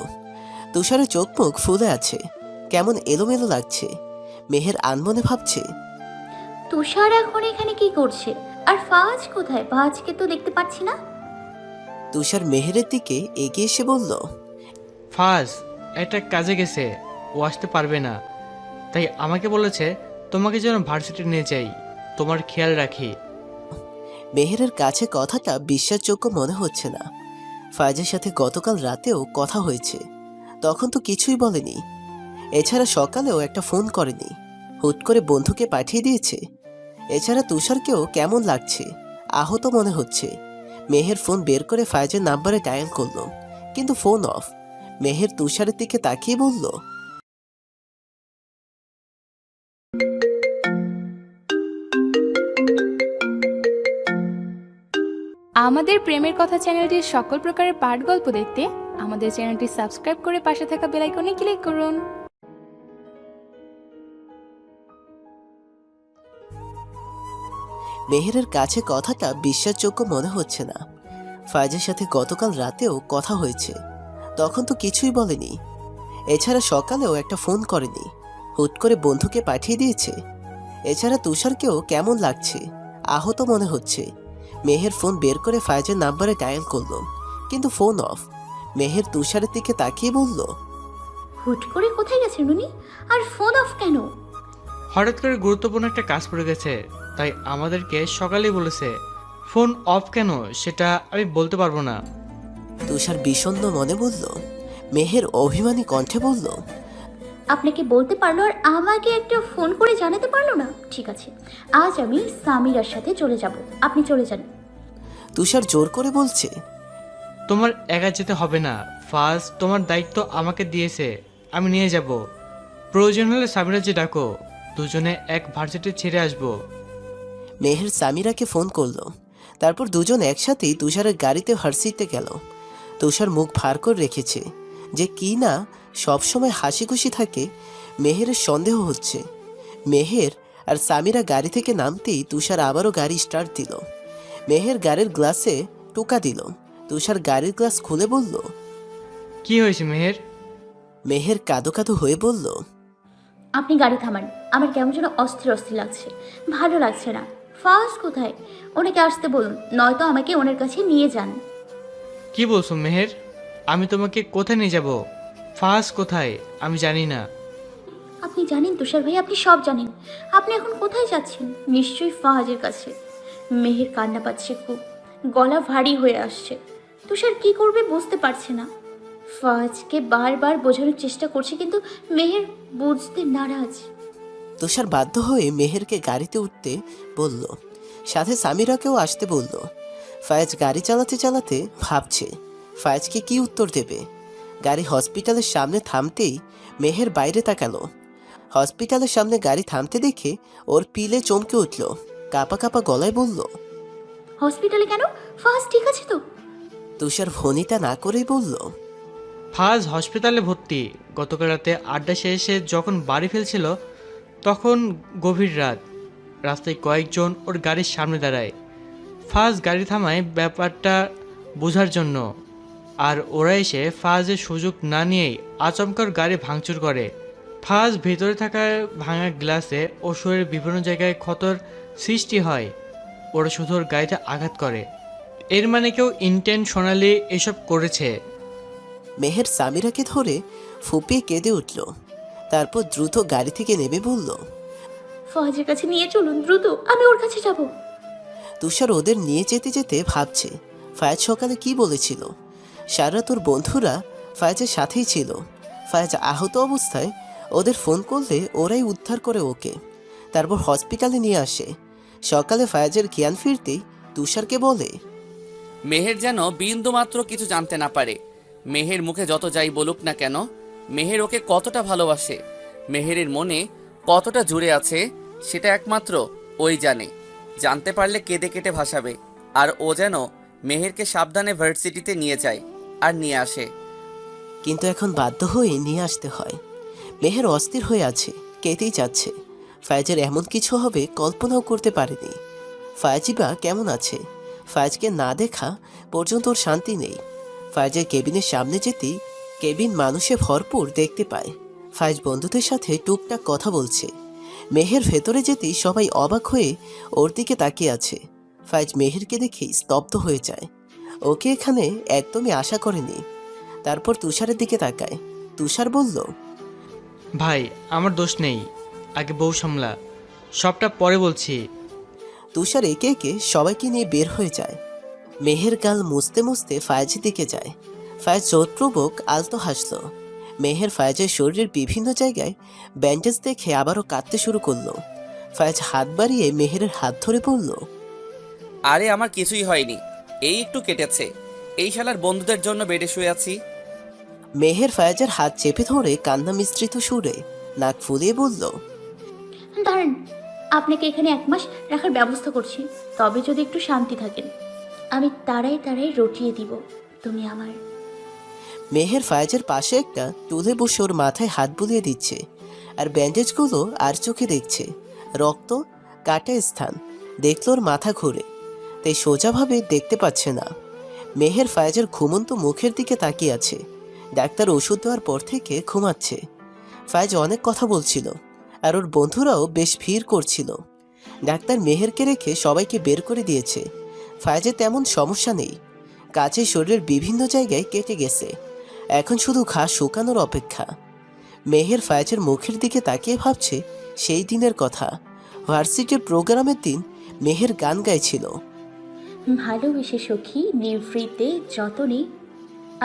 তুষারের চোখ মুখ ফুলে আছে, কেমন এলোমেলো লাগছে। মেহের আনমনে ভাবছে, তুষার এখন এখানে কি করছে? আর ফাজ কোথায়? ফাজকে তো দেখতে পাচ্ছি না। তুষার মেহেরের দিকে এগিয়ে এসে বলল। ফাজ একটা কাজে গেছে, ও আসতে পারবে না, তাই আমাকে বলেছে তোমাকে যেন ভার্সিটি নিয়ে যাই, তোমার খেয়াল রাখি। মেহেরের কাছে কথাটা বিশ্বাসযোগ্য মনে হচ্ছে না। ফায়েজের সাথে গতকাল রাতেও কথা হয়েছে, তখন তো কিছুই বলেনি। এছাড়া সকালেও একটা ফোন করেনি, হুট করে বন্ধুকে পাঠিয়ে দিয়েছে। এছাড়া তুষারকেও কেমন লাগছে, আহত মনে হচ্ছে। মেহের ফোন বের করে ফায়েজের নাম্বারে ডায়াল করলো, কিন্তু ফোন অফ। মেহের তুষারের দিকে তাকিয়ে বলল, আমাদের প্রেমের কথা চ্যানেলটির সকল প্রকারের পাঠ গল্প দেখতে আমাদের চ্যানেলটি সাবস্ক্রাইব করে পাশে থাকা বেল আইকনে ক্লিক করুন। মেহেরের কাছে কথাটা বিশ্বাসযোগ্য মনে হচ্ছে না। ফায়েজের সাথে গতকাল রাতেও কথা হয়েছে, তখন তো কিছুই বলেনি। এছাড়া সকালেও একটা ফোন করেনি, হুট করে বন্ধুকে পাঠিয়ে দিয়েছে। এছাড়া তুষারকেও কেমন লাগছে, আহত মনে হচ্ছে। মেহের ফোন বের করে ফায়েজের নাম্বারে ডায়াল করলো, কিন্তু ফোন অফ। মেহের তুষারের দিকে তাকিয়ে বলল, হুট করে কোথায় গেছেন উনি? আর ফোন অফ কেন? হঠাৎ করে গুরুত্বপূর্ণ একটা কাজ পড়ে গেছে, তাই আমাদেরকে সকালেই বলেছে। ফোন অফ কেন সেটা আমি বলতে পারবো না। তুষার বিষণ্ণ মনে বলল। মেহের অভিমানী কণ্ঠে বলল, আপনাকে বলতে পারলো আর আমাকে একটা ফোন করে জানাতে পারলো না? ঠিক আছে, আজ আমি সামিরার সাথে চলে যাব, আপনি চলে যান। তুষার জোর করে বলছে, তোমার একা যেতে হবে না, ফার্স্ট তোমার দায়িত্ব আমাকে দিয়েছে, আমি নিয়ে যাব। প্রয়োজন হলে সামিরাজি ডাকো, দুজনে এক ভার্সিটি ছেড়ে আসবো। মেহের সামিরাকে ফোন করলো। তারপর দুজন একসাথেই তুষারের গাড়িতে ভার্সিটিতে গেল। তুষার মুখ ভার করে রেখেছে, যে কি না সবসময় হাসি খুশি থাকে। মেহেরের সন্দেহ হচ্ছে। মেহের আর সামিরা গাড়ি থেকে নামতেই তুষার আবারও গাড়ি স্টার্ট দিল। মেহের গাড়ির গ্লাসে টোকা দিল। তুষার গাড়ির গ্লাস খুলে বলল, কি হয়েছে মেহের? মেহের কাঁদো কাঁদো হয়ে বলল, আপনি গাড়ি থামান, আমার কেমন যেন অস্থির অস্থির লাগছে, ভালো লাগছে না। ফার্স্ট কোথায়? ওনাকে আসতে বলুন, নয়তো আমাকে ওনার কাছে নিয়ে যান। কি বলছো মেহের? আমি তোমাকে কোথায় নিয়ে যাব? ফার্স্ট কোথায় আমি জানি না। আপনি জানেন তুষার ভাই, আপনি সব জানেন। আপনি এখন কোথায় যাচ্ছেন? নিশ্চয়ই ফাহাজের কাছে। মেহের কান্না পাচ্ছে খুব, গলা ভারী হয়ে আসছে। তুষার কি করবে বুঝতে পারছে না। ফাহাজকে বারবার বোঝানোর চেষ্টা করছে, কিন্তু মেহের বুঝতে নারাজ। তুষার বাধ্য হয়ে মেহেরকে গাড়িতে উঠতে বলল, সাথে সামিরাকেও আসতে বলল। ফায়েজ গাড়ি চালাতে চালাতে ভাবছে ফায়েজকে কি উত্তর দেবে। গাড়ি হসপিটালের সামনে থামতেই মেহের বাইরে তাকালো। হসপিটালের সামনে গাড়ি থামতে দেখে ওর পিলে চমকে উঠল, কাঁপা কাঁপা গলায় বলল, হসপিটালে কেন? ফাহাজ ঠিক আছে তো? তুষার ভনিতা না করেই বলল, ফার্স্ট হসপিটালে ভর্তি। গতকাল রাতে আড্ডা শেষে যখন বাড়ি ফেলছিল তখন গভীর রাত, রাস্তায় কয়েকজন ওর গাড়ির সামনে দাঁড়ায়। ফার্স্ট গাড়ি থামায় ব্যাপারটা বোঝার জন্য, আর ওরা এসে ফার্স্টের সুযোগ না নিয়েই আচমকা ওর গাড়ি ভাঙচুর করে। ফার্স্ট ভেতরে থাকা ভাঙা গ্লাসে ও শরীরের বিভিন্ন জায়গায় ক্ষতর সৃষ্টি হয়। ওরা শুধু ওর গাড়িতে আঘাত করে। এর মানে কেউ ইন্টেনশনালি এসব করেছে। মেহের সামিরাকে ধরে ফুপিয়ে কেঁদে উঠল। তারপর দ্রুত গাড়ি থেকে নেমে বলল, ফাহাজের কাছে নিয়ে চলুন দ্রুত, আমি ওর কাছে যাব। তুষার ওদের নিয়ে যেতে যেতে ভাবছে ফায়েজ সকালে কি বলেছিল। সারা তোর বন্ধুরা ফায়েজের সাথেই ছিল। ফায়েজ আহত অবস্থায় ওদের ফোন করলে ওরাই উদ্ধার করে ওকে, তারপর হসপিটালে নিয়ে আসে। সকালে ফায়েজের জ্ঞান ফিরতেই তুষারকে বলে, মেহের যেন বিন্দু মাত্র কিছু জানতে না পারে। মেহের মুখে যত যাই বলুক না কেন, মেহের ওকে কতটা ভালোবাসে, মেহেরের মনে কতটা জুড়ে আছে, সেটা একমাত্র ওই জানে। জানতে পারলে কেঁদে কেটে ভাসাবে। আর ও যেন মেহেরকে সাবধানে ভার্সিটিতে নিয়ে যায় আর নিয়ে আসে। কিন্তু এখন বাধ্য হয়ে নিয়ে আসতে হয়। মেহের অস্থির হয়ে আছে, কেঁদেই যাচ্ছে। ফায়েজের এমন কিছু হবে কল্পনাও করতে পারেনি। ফায়েজি বা কেমন আছে? ফায়েজকে না দেখা পর্যন্ত ওর শান্তি নেই। ফায়েজের কেবিনের সামনে যেতেই কেবিন মানুষে ভরপুর দেখতে পায়। ফায়েজ বন্ধুদের সাথে টুকটাক কথা বলছে। মেহের ভেতরে যেতেই সবাই অবাক হয়ে ওর দিকে তাকিয়ে আছে। ফায়েজ মেহেরকে দেখেই স্তব্ধ হয়ে যায়। ওকে এখানে একদমই আশা করেনি। তারপর তুষারের দিকে তাকায়। তুষার বলল, ভাই আমার দোষ নেই, আগে বউ সামলা, সবটা পরে বলছি। তুষার একে একে সবাইকে নিয়ে বের হয়ে যায়। মেহের গাল মুছতে মুছতে ফায়েজের দিকে যায়। ফায়েজ জোরপূর্বক আলতো হাসল। মেহের ফায়েজের শরীরের বিভিন্ন জায়গায় ব্যান্ডেজ দেখে আবারও কাঁদতে শুরু করলো। ফায়েজ হাত বাড়িয়ে মেহেরের হাত ধরে বলল, আরে আমার কিছুই হয়নি, এই একটু কেটেছে। এই শালার বন্ধুদের জন্য বেডে শুয়ে আছি। মেহের ফায়েজের হাত চেপে ধরে কান্না মিশ্রিত সুরে নাক ফুলিয়ে বলল, দাঁড়ান, আপনাকে এখানে 1 মাস রাখার ব্যবস্থা করছি, তবে যদি একটু শান্তি থাকেন আমি তাড়াই তাড়াই রটিয়ে দিব। তুমি আমার। মেহের ফায়েজের পাশে একটা টুলে বসে ওর মাথায় হাত বুলিয়ে দিচ্ছে, আর ব্যান্ডেজগুলো আর চোখে দেখছে। রক্ত, কাটা স্থান দেখল ওর মাথা ঘুরে, তাই সোজাভাবে দেখতে পাচ্ছে না। মেহের ফায়েজের ঘুমন্ত মুখের দিকে তাকিয়ে আছে। ডাক্তার ওষুধ দেওয়ার পর থেকে ঘুমাচ্ছে। ফায়েজ অনেক কথা বলছিল, আর ওর বন্ধুরাও বেশ ভিড় করছিল। ডাক্তার মেহেরকে রেখে সবাইকে বের করে দিয়েছে। ফায়েজের তেমন সমস্যা নেই, কাছে শরীরের বিভিন্ন জায়গায় কেটে গেছে, এখন শুধু ঘা শুকানোর অপেক্ষা। মেহের ফায়েজের মুখের দিকে তাকিয়ে ভাবছে সেই দিনের কথা। ভার্সিটির প্রোগ্রামের দিন মেহের গান গাইছিল, ভালোবেসে সখী নিভৃতে যতনে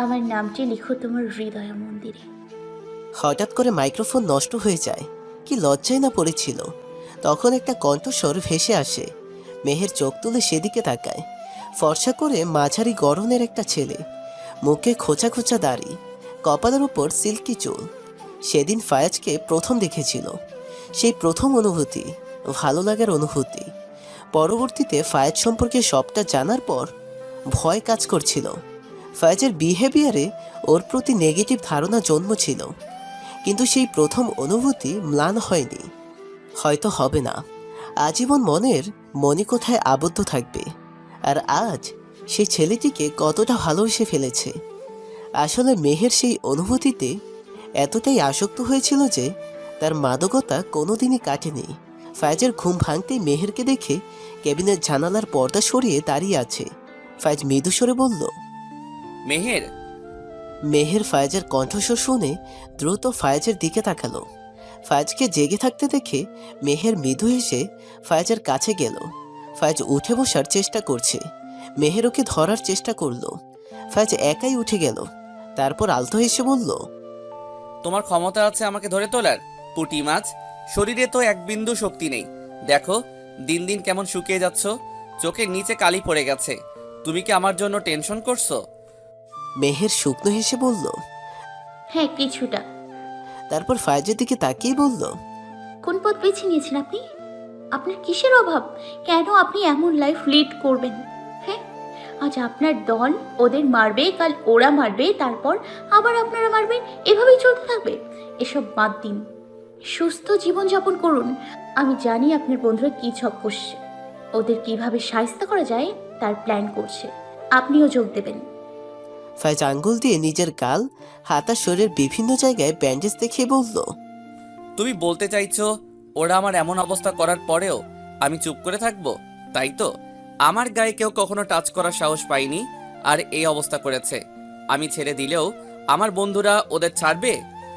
আমার নামটি লিখো তোমার হৃদয় মন্দিরে। হঠাৎ করে মাইক্রোফোন নষ্ট হয়ে যায়। কি লজ্জায় না পড়েছিল। তখন একটা কণ্ঠস্বর ভেসে আসে। মেহের চোখ তুলে সেদিকে তাকায়। ফর্সা করে মাঝারি গড়নের একটা ছেলে, মুখে খোঁচা খোঁচা দাড়ি, কপালের উপর সিল্কি চুল। সেদিন ফায়েজকে প্রথম দেখেছিল। সেই প্রথম অনুভূতি, ভালো লাগার অনুভূতি। পরবর্তীতে ফায়েজ সম্পর্কে সবটা জানার পর ভয় কাজ করছিল। ফায়েজের বিহেভিয়ারে ওর প্রতি নেগেটিভ ধারণা জন্মছিল, কিন্তু সেই প্রথম অনুভূতি ম্লান হয়নি, হয়তো হবে না। আজীবন মনের মনে কোথায় আবদ্ধ থাকবে। আর আজ সেই ছেলেটিকে কতটা ভালোবেসে ফেলেছে। আসলে মেহের সেই অনুভূতিতে এতটাই আসক্ত হয়েছিল যে তার মাদকতা কোনোদিনই কাটেনি। ফায়েজের ঘুম ভাঙতেই মেহেরকে দেখে কেবিনের জানালার পর্দা সরিয়ে দাঁড়িয়ে আছে। ফায়েজ মৃদু স্বরে বলল, মেহের। মেহের ফায়েজের কণ্ঠস্বর শুনে দ্রুত ফায়েজের দিকে তাকালো। ফায়েজকে জেগে থাকতে দেখে মেহের মৃদু হেসে ফায়েজের কাছে গেল। ফায়েজ উঠে বসার চেষ্টা করছে। মেহের ওকে ধরার চেষ্টা করলো। ফায়েজ একাই উঠে গেল। তারপর আলতো হেসে বলল, তোমার ক্ষমতা আছে আমাকে ধরে তোলার? পুঁটি মাছ, শরীরে তো এক বিন্দু শক্তি নেই। দেখো দিন দিন কেমন শুকিয়ে যাচ্ছ, চোখের নিচে কালি পড়ে গেছে। তুমি কি আমার জন্য টেনশন করছো? মেহের শুকনো হেসে বলল। হ্যাঁ, কিছুটা। তারপর ফায়েজের দিকে তাকিয়ে বলল, কোন পথ বেছে নিয়েছেন আপনি? আপনার কিসের অভাব? কেন আপনি এমন লাইফ লিড করবেন? হ্যাঁ, আজ আপনার দল ওদের মারবে, কাল ওরা মারবে, তারপর আবার আপনারা মারবেন, এভাবেই চলতে থাকবে। এসব বাদ দিন, সুস্থ জীবনযাপন করুন। আমি জানি আপনার বন্ধুরা কী ছক কষছে, ওদের কিভাবে শায়েস্তা করা যায় তার প্ল্যান করছে। আপনিও যোগ দেবেন। ফায়েজ আঙ্গুল দিয়ে নিজের গাল, হাত আর শরীরের বিভিন্ন জায়গায় ব্যান্ডেজ দেখিয়ে বলল, তুমি বলতে চাইছো ওরা আমার এমন অবস্থা করার পরেও আমি চুপ করে থাকবো, তাই তো? আমার গায়ে কেউ কখনো টাচ করার সাহস পায়নি, আর এই অবস্থা করেছে। আমি ছেড়ে দিলেও আমার বন্ধুরা ওদের ছাড়বে?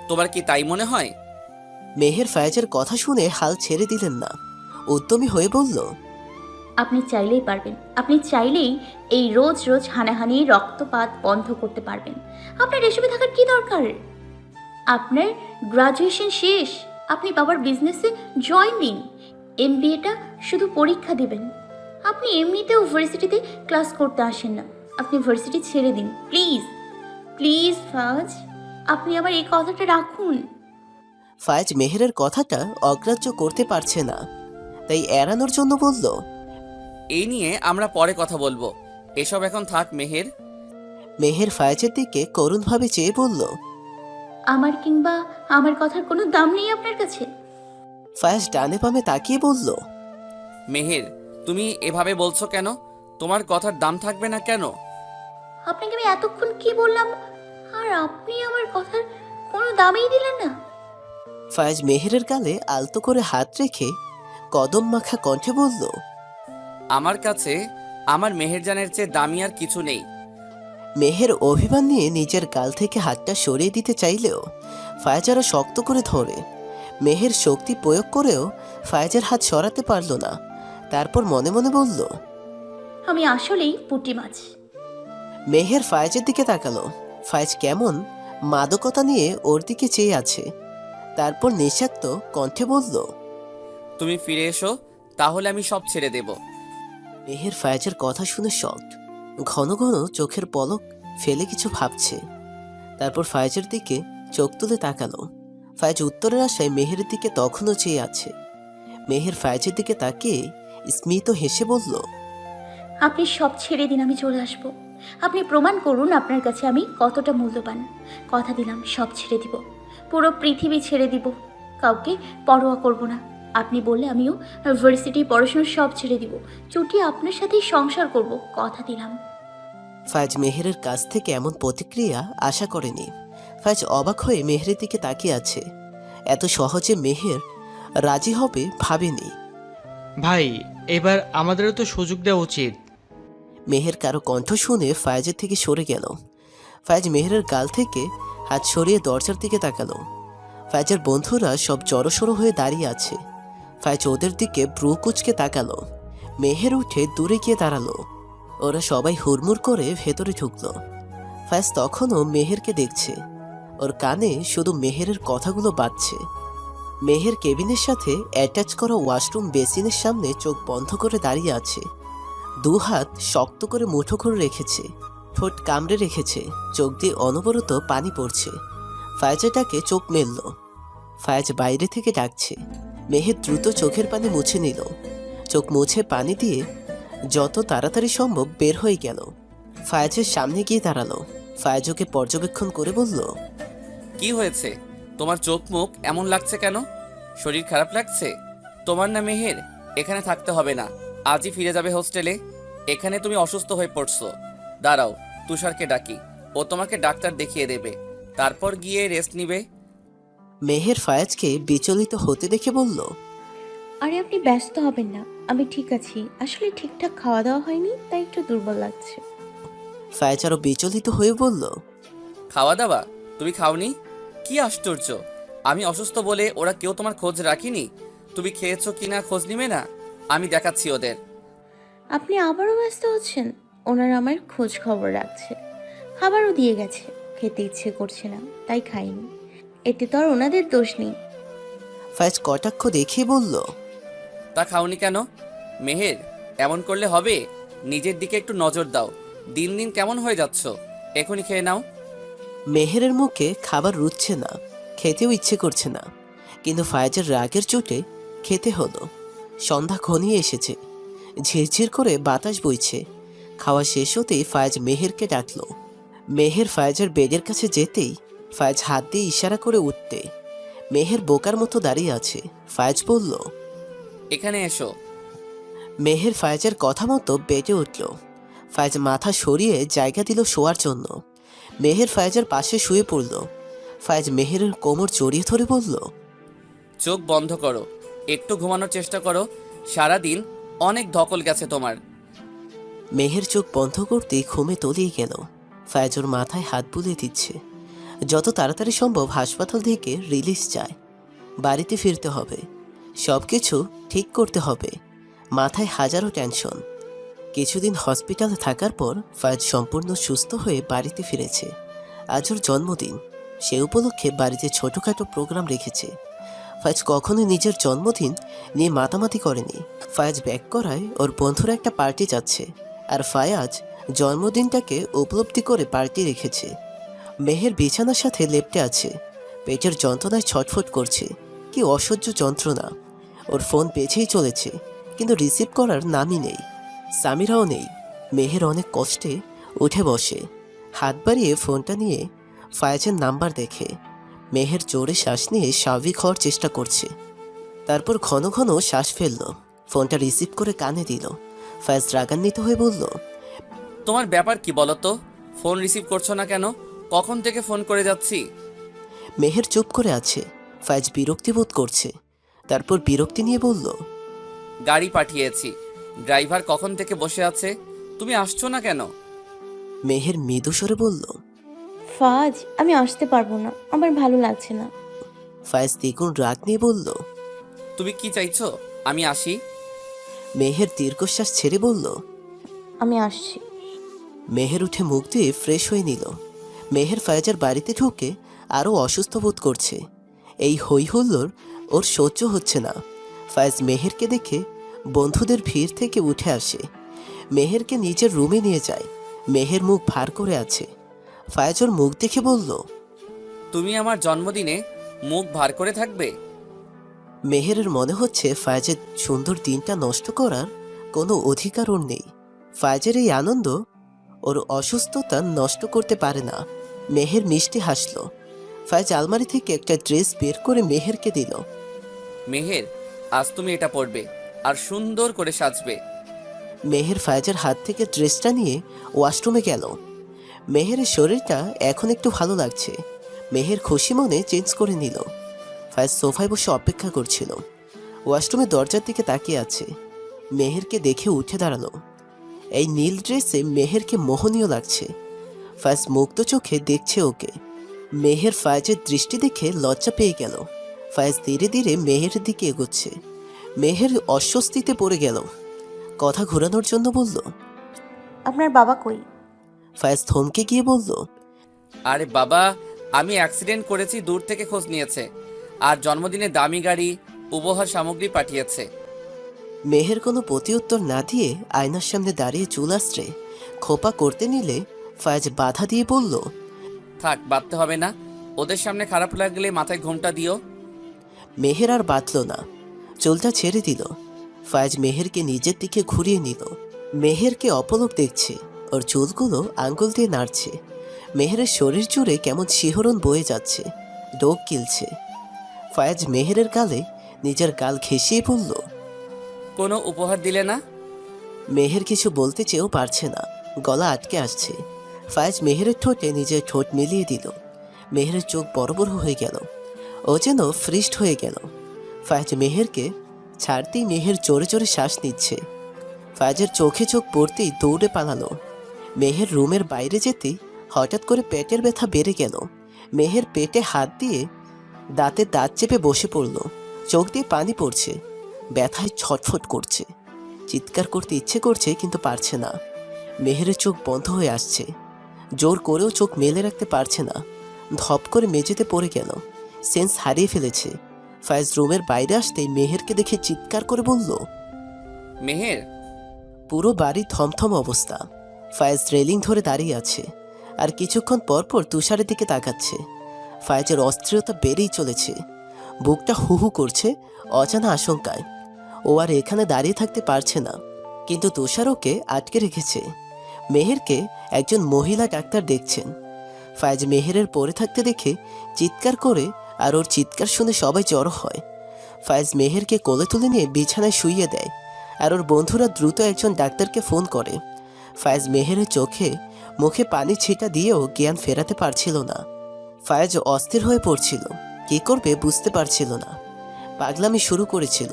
তোমার কি তাই মনে হয়? মেহের ফায়েজের কথা শুনে হাল ছেড়ে দিলেন না। উদ্যমী হয়ে বলল, আপনি চাইলেই পারবেন। আপনি চাইলেই এই রোজ রোজ হানাহানি রক্তপাত বন্ধ করতে পারবেন। আপনার এসবে থাকার কি দরকার? আপনার গ্রাজুয়েশন শেষ, আপনি বাবার বিজনেসে জয়েন দিন। MBAটা শুধু পরীক্ষা দিবেন। আপনি এমনিতেও ভার্সিটিতে ক্লাস করতে আসেন না। আপনি ভার্সিটি ছেড়ে দিন প্লিজ। প্লিজ ফাজ, আপনি আবার এই কথাটা রাখুন। ফায়েজ মেহেরের কথাটা অগ্রাহ্য করতে পারছে না, তাই এড়ানোর জন্য বলল, এই নিয়ে আমরা পরে কথা বলবো, এসব এখন থাক মেহের। মেহের ফায়েজের দিকে করুণভাবে চেয়ে বলল, আমার কিংবা আমার কথার কোনো দাম নেই আপনার কাছে? ফায়েজ ডানে বামে তাকিয়ে বলল, মেহের, তুমি এভাবে বলছো কেন? তোমার কথার দাম থাকবে না কেন? আপনাকে আমি এতক্ষণ কি বললাম, আর আপনি আমার কথার কোনো দামই দিলেন না? ফায়েজ মেহেরের গালে আলতো করে হাত রেখে কদম মাখা কণ্ঠে বলল, আমার কাছে আমার মেহেরজানের চেয়ে দামি আর কিছু নেই। মেহের অভিমান নিয়ে নিজের গাল থেকে হাতটা সরিয়ে দিতে চাইলেও ফায়াজ আরো শক্ত করে ধরে। মেহের শক্তি প্রয়োগ করেও ফায়াজের হাত সরাতে পারল না। তারপর মনে মনে বলল, আমি আসলেই পুঁটি মাছ। মেহের ফায়াজের দিকে তাকালো। ফায়াজ কেমন মাদকতা নিয়ে ওর দিকে চেয়ে আছে। তারপর নিঃশব্দ কণ্ঠে বলল, তুমি ফিরে এসো, তাহলে আমি সব ছেড়ে দেব। মেহের ফায়াজের কথা শুনে শকড। ঘন ঘন চোখের পলক ফেলে কিছু ভাবছে। তারপর ফায়াজের দিকে চোখ তুলে তাকালো। ফায়াজ উত্তরের আশায় মেহের দিকে তখনও চেয়ে আছে। মেহের ফায়াজের দিকে তাকিয়ে স্মিত হেসে বলল, আপনি সব ছেড়ে দিন, আমি চলে আসব। আপনি প্রমাণ করুন আপনার কাছে আমি কতটা মূল্যবান। কথা দিলাম সব ছেড়ে দিব, পুরো পৃথিবী ছেড়ে দিব, কাউকে পরোয়া করব না। আপনি বললে আমিও ভার্সিটি পড়াশোনা সব ছেড়ে দিব, চুটিয়ে আপনার সাথেই সংসার করব, কথা দিলাম। ফায়াজ মেহেরের কাছ থেকে এমন প্রতিক্রিয়া আশা করেনি। ফায়াজ অবাক হয়ে মেহেরের দিকে তাকিয়ে আছে। এত সহজে মেহের রাজি হবে ভাবেনি। ভাই, এবার আমাদেরও তো সুযোগ দেওয়া উচিত। মেহের কারো কণ্ঠ শুনে ফায়াজের থেকে সরে গেল। ফায়াজ মেহেরের গাল থেকে হাত সরিয়ে দরজার দিকে তাকালো। ফায়াজের বন্ধুরা সব জড়সড়ো হয়ে দাঁড়িয়ে আছে। ফায়াজ ওদের দিকে ভ্রু কুচকে তাকালো। মেহের উঠে দূরে গিয়ে দাঁড়ালো। ওরা সবাই হুড়মুড় করে ভেতরে ঢুকলো। ফায়াজ তখনও মেহেরকে দেখছে। ওর কানে শুধু মেহেরের কথাগুলো বাজছে। মেহের কেবিনের সাথে অ্যাটাচ করা ওয়াশরুম বেসিনের সামনে চোখ বন্ধ করে দাঁড়িয়ে আছে। দু হাত শক্ত করে মুঠো করে রেখেছে, ঠোঁট কামড়ে রেখেছে, চোখ দিয়ে অনবরত পানি পড়ছে। ফায়াজটাকে চোখ মেলল। ফায়াজ বাইরে থেকে ডাকছে। মেহের দ্রুত চোখের পানি মুছে নিল। চোখ মুছে পানি দিয়ে যত তাড়াতাড়ি সম্ভব বের হয়ে গেল। ফায়াজের সামনে গিয়ে দাঁড়ালো। ফায়াজ ওকে পর্যবেক্ষণ করে বলল, কি হয়েছে? তোমার চোখ মুখ এমন লাগছে কেন? শরীর খারাপ লাগছে? তোমার না মেহের, এখানে থাকতে হবে না, আজই ফিরে যাবে হোস্টেলে। এখানে তুমি অসুস্থ হয়ে পড়ছো। দাঁড়াও, তুষারকে ডাকি, ও তোমাকে ডাক্তার দেখিয়ে দেবে, তারপর গিয়ে রেস্ট নিবে। মেহের ফায়াজকে বিচলিত হতে দেখে বলল, আরে আপনি ব্যস্ত হবেন না, আমি ঠিক আছি। আসলে ঠিকঠাক খাওয়া দাওয়া হয়নি, তাই একটু দুর্বল লাগছে। ফায়াজ আরো বিচলিত হয়ে বলল, খাওয়া দাওয়া তুমি খাওনি? কি আশ্চর্য, আমি অসুস্থ বলে ওরা কেউ তোমার খোঁজ রাখিনি? তুমি খেয়েছো কিনা খোঁজ নিবে না? আমি দেখাচ্ছি ওদের। আপনি আবারও ব্যস্ত হচ্ছেন? ওনারা আমার খোঁজ খবর রাখছে, খাবারও দিয়ে গেছে। খেতে ইচ্ছে করছে না, তাই খাইনি। এতে তো আর ওনাদের দোষ নেই। ফায়াজ কটাক্ষ দেখিয়ে বলল, তা খাওনি কেন? মেহের, এমন করলে হবে? নিজের দিকে একটু নজর দাও, দিন দিন কেমন হয়ে যাচ্ছ। এখনই খেয়ে নাও। মেহেরের মুখে খাবার রুচছে না, খেতেও ইচ্ছে করছে না, কিন্তু ফায়াজের রাগের চোটে খেতে হলো। সন্ধ্যা ঘনিয়ে এসেছে, ঝিরঝির করে বাতাস বইছে। খাওয়া শেষ হতেই ফায়াজ মেহেরকে ডাকলো। মেহের ফায়াজের বেডের কাছে যেতেই ফায়াজ হাত দিয়ে ইশারা করে উঠতে। মেহের বোকার মতো দাঁড়িয়ে আছে। ফায়াজ বলল, এখানে এসো। মেহের ফায়াজের কথা মতো বেডে উঠল। ফায়াজ মাথা সরিয়ে জায়গা দিল শোয়ার জন্য। মেহের ফায়াজের পাশে শুয়ে পড়ল। ফায়াজ মেহেরের কোমর জড়িয়ে ধরে বলল, চোখ বন্ধ করো, একটু ঘুমানোর চেষ্টা করো। সারাদিন অনেক ধকল গেছে তোমার। মেহের চোখ বন্ধ করতেই ঘুমে তলিয়ে গেল। ফায়াজ ওর মাথায় হাত বুলিয়ে দিচ্ছে। যত তাড়াতাড়ি সম্ভব হাসপাতাল থেকে রিলিজ চায়। বাড়িতে ফিরতে হবে, সব কিছু ঠিক করতে হবে। মাথায় হাজারো টেনশন। কিছুদিন হসপিটালে থাকার পর ফায়াজ সম্পূর্ণ সুস্থ হয়ে বাড়িতে ফিরেছে। আজ ওর জন্মদিন। সে উপলক্ষে বাড়িতে ছোটোখাটো প্রোগ্রাম রেখেছে। ফায়াজ কখনোই নিজের জন্মদিন নিয়ে মাতামাতি করেনি। ফায়াজ ব্যাক করায় ওর বন্ধুরা একটা পার্টি যাচ্ছে, আর ফায়াজ জন্মদিনটাকে উপলব্ধি করে পার্টি রেখেছে। মেহের বিছানার সাথে লেপ্টে আছে, পেটের যন্ত্রণায় ছটফট করছে। কি অসহ্য যন্ত্রণা! ওর ফোন পেছেই চলেছে, কিন্তু রিসিভ করার নামই নেই। সামিরাও নেই। মেহের অনেক কষ্টে উঠে বসে, হাত বাড়িয়ে ফোনটা নিয়ে ফায়াজের নাম্বার দেখে। মেহের জোরে শ্বাস নিয়ে স্বাভাবিক হওয়ার চেষ্টা করছে। তারপর ঘন ঘন শ্বাস ফেলল। ফোনটা রিসিভ করে কানে দিল। ফায়াজ রাগান্বিত হয়ে বলল, তোমার ব্যাপার কি বলো তো? ফোন রিসিভ করছো না কেন? কখন থেকে ফোন করে যাচ্ছি। মেহের চুপ করে আছে। ফায়াজ বিরক্তি বোধ করছে। তারপর বিরক্তি নিয়ে বলল, গাড়ি পাঠিয়েছি, ড্রাইভার কখন থেকে বসে আছে, তুমি আসছো না কেন? মেহের মৃদু স্বরে বলল। ফাজ, আমি আসতে পারবো না, আমার ভালো লাগছে না। ফায়েজ দ্বিগুণ রাগ নিয়ে বলল। তুমি কি চাইছো আমি আসি? মেহের দীর্ঘশ্বাস ছেড়ে বলল। আমি আসছি। মেহের উঠে মুখ দিয়ে ফ্রেশ হয়ে নিল। মেহের ফায়েজের বাড়িতে ঢুকে আরও অসুস্থ বোধ করছে। এই হই হুল্লোড় ওর সহ্য হচ্ছে না। ফায়েজ মেহেরকে দেখে বন্ধুদের ভিড় থেকে উঠে আসে, মেহেরকে নিজের রুমে নিয়ে যায়। মেহের মুখ ভার করে আছে। ফায়েজ ওর মুখ দেখে বলল। তুমি আমার জন্মদিনে মুখ ভার করে থাকবে? মেহেরের মনে হচ্ছে ফায়েজের সুন্দর দিনটা নষ্ট করার কোনো অধিকার ওর নেই। ফায়েজের এই আনন্দ ওর অসুস্থতা নষ্ট করতে পারে না। মেহের মিষ্টি হাসল। ফায়েজ আলমারি থেকে একটা ড্রেস বের করে মেহেরকে দিল। মেহের, আজ তুমি এটা পরবে আর সুন্দর করে সাজবে। মেহের ফায়েজের হাত থেকে ড্রেসটা নিয়ে ওয়াশরুমে গেল। মেহেরের শরীরটা এখন একটু ভালো লাগছে। মেহের খুশি মনে চেঞ্জ করে নিল। ফায়েজ সোফায় বসে অপেক্ষা করছিল। ওয়াশরুমের দরজার দিকে তাকিয়ে আছে। মেহেরকে দেখে উঠে দাঁড়ালো। এই নীল ড্রেসে মেহেরকে মোহনীয় লাগছে। ফায়েজ মুক্ত চোখে দেখছে ওকে। মেহের ফায়েজের দৃষ্টি দেখে লজ্জা পেয়ে গেল। ফায়েজ ধীরে ধীরে মেহেরের দিকে এগোচ্ছে। মেহের অস্বস্তিতে পড়ে গেল। কথা ঘোরানোর জন্য বলল। আপনার বাবা কই? ফায়েজ থমকে গিয়ে বলল। আরে বাবা, আমি অ্যাক্সিডেন্ট করেছি, দূর থেকে খোঁজ নিয়েছে আর জন্মদিনে দামি গাড়ি উপহার সামগ্রী পাঠিয়েছে। মেহের কোনো প্রতিউত্তর না দিয়ে আয়নার সামনে দাঁড়িয়ে চুল আশ্রে খোপা করতে নিলে ফায়েজ বাধা দিয়ে বলল। থাক, বাঁধতে হবে না, ওদের সামনে খারাপ লাগলে মাথায় ঘোমটা দিও। মেহের আর বাঁধল না, চুলটা ছেড়ে দিল। ফায়েজ মেহেরকে নিজের দিকে ঘুরিয়ে নিল। মেহেরকে অপলক দেখছে। ওর চুলগুলো আঙ্গুল দিয়ে নাড়ছে। মেহেরের শরীর জুড়ে কেমন শিহরণ বয়ে যাচ্ছে, ডোক গিলছে। ফায়েজ মেহেরের গালে নিজের গাল ঘেঁষিয়ে বলল। কোনো উপহার দিলে না? মেহের কিছু বলতে চেয়েও পারছে না, গলা আটকে আসছে। ফায়েজ মেহেরের ঠোঁটে নিজের ঠোঁট মিলিয়ে দিল। মেহেরের চোখ বড় বড় হয়ে গেল। ও যেন ফ্রিস্ট হয়ে গেল। ফায়েজ মেহেরকে ছাড়তেই মেহের জোরে জোরে শ্বাস নিচ্ছে। ফায়েজের চোখে চোখ পড়তেই দৌড়ে পালালো। মেহের রুমের বাইরে যেতেই হঠাৎ করে পেটের ব্যথা বেড়ে গেল। মেহের পেটে হাত দিয়ে দাঁতে দাঁত চেপে বসে পড়ল। চোখ দিয়ে পানি পড়ছে। ব্যথায় ছটফট করছে। চিৎকার করতে ইচ্ছে করছে কিন্তু পারছে না। মেহেরের চোখ বন্ধ হয়ে আসছে। জোর করেও চোখ মেলে রাখতে পারছে না। ধপ করে মেঝেতে পড়ে গেল। সেন্স হারিয়ে ফেলেছে। ফায়েজ রুমের বাইরে আসতেই মেহেরকে দেখে চিৎকার করে বলল। মেহের! পুরো বাড়ি থমথম অবস্থা। ফায়েজ রেলিং ধরে দাঁড়িয়ে আছে আর কিছুক্ষণ পর পর তুষারের দিকে তাকাচ্ছে। ফায়েজের অস্থিরতা বেড়েই চলেছে। বুকটা হু হু করছে অজানা আশঙ্কায়। ও আর এখানে দাঁড়িয়ে থাকতে পারছে না, কিন্তু তুষার ওকে আটকে রেখেছে। মেহেরকে একজন মহিলা ডাক্তার দেখছেন। ফায়েজ মেহেরের পড়ে থাকতে দেখে চিৎকার করে আর ওর চিৎকার শুনে সবাই জড়ো হয়। ফায়েজ মেহেরকে কোলে তুলে নিয়ে বিছানায় শুইয়ে দেয় আর ওর বন্ধুরা দ্রুত একজন ডাক্তারকে ফোন করে। ফায়েজ মেহেরের চোখে মুখে পানি ছিটা দিয়েও জ্ঞান ফেরাতে পারছিল না। ফায়েজ অস্থির হয়ে পড়ছিল, কী করবে বুঝতে পারছিল না। পাগলামি শুরু করেছিল।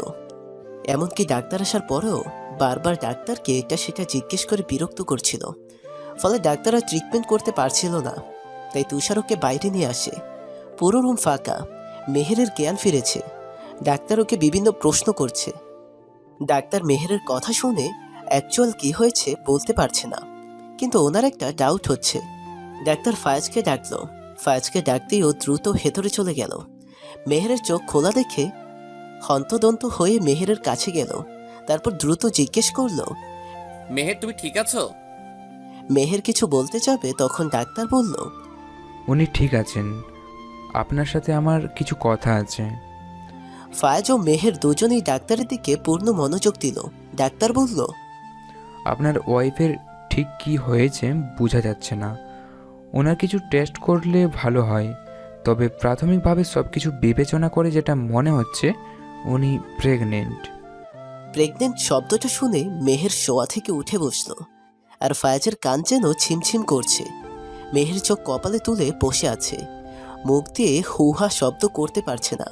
এমনকি ডাক্তার আসার পরেও বারবার ডাক্তারকে এটা সেটা জিজ্ঞেস করে বিরক্ত করছিল। ফলে ডাক্তাররা ট্রিটমেন্ট করতে পারছিল না। তাই তুষার ওকে বাইরে নিয়ে আসে। পুরো রুম ফাঁকা। মেহেরের জ্ঞান ফিরেছে। ডাক্তার ওকে বিভিন্ন প্রশ্ন করছে। ডাক্তার মেহেরের কথা শুনে অ্যাকচুয়াল কি হয়েছে বলতে পারছে না, কিন্তু ওনার একটা ডাউট হচ্ছে। ডাক্তার ফায়েজকে ডাকলো। ফায়েজকে ডাকতেই ও দ্রুত ভেতরে চলে গেল। মেহেরের চোখ খোলা দেখে হন্তদন্ত হয়ে মেহেরের কাছে গেল। তারপর দ্রুত জিজ্ঞেস করলো। মেহের, তুমি ঠিক আছো? মেহের কিছু বলতে যাবে তখন ডাক্তার বলল। উনি ঠিক আছেন, আপনার সাথে আমার কিছু কথা আছে। ফায়েজ ও মেহের দুজনেই ডাক্তারের দিকে পূর্ণ মনোযোগ দিল। ডাক্তার বলল। আপনার ওয়াইফের ঠিক কি হয়েছে বোঝা যাচ্ছে না। ওনার কিছু টেস্ট করলে ভালো হয়, তবে প্রাথমিকভাবে সব কিছু বিবেচনা করে যেটা মনে হচ্ছে উনি প্রেগনেন্ট। প্রেগনেন্ট শব্দটা শুনে মেহের শোয়া থেকে উঠে বসল। আর ফায়েজের কান যেন ছিমছিম করছে। মেহের চোখ কপালে তুলে বসে আছে। মুখ দিয়ে হুহা শব্দ করতে পারছে না।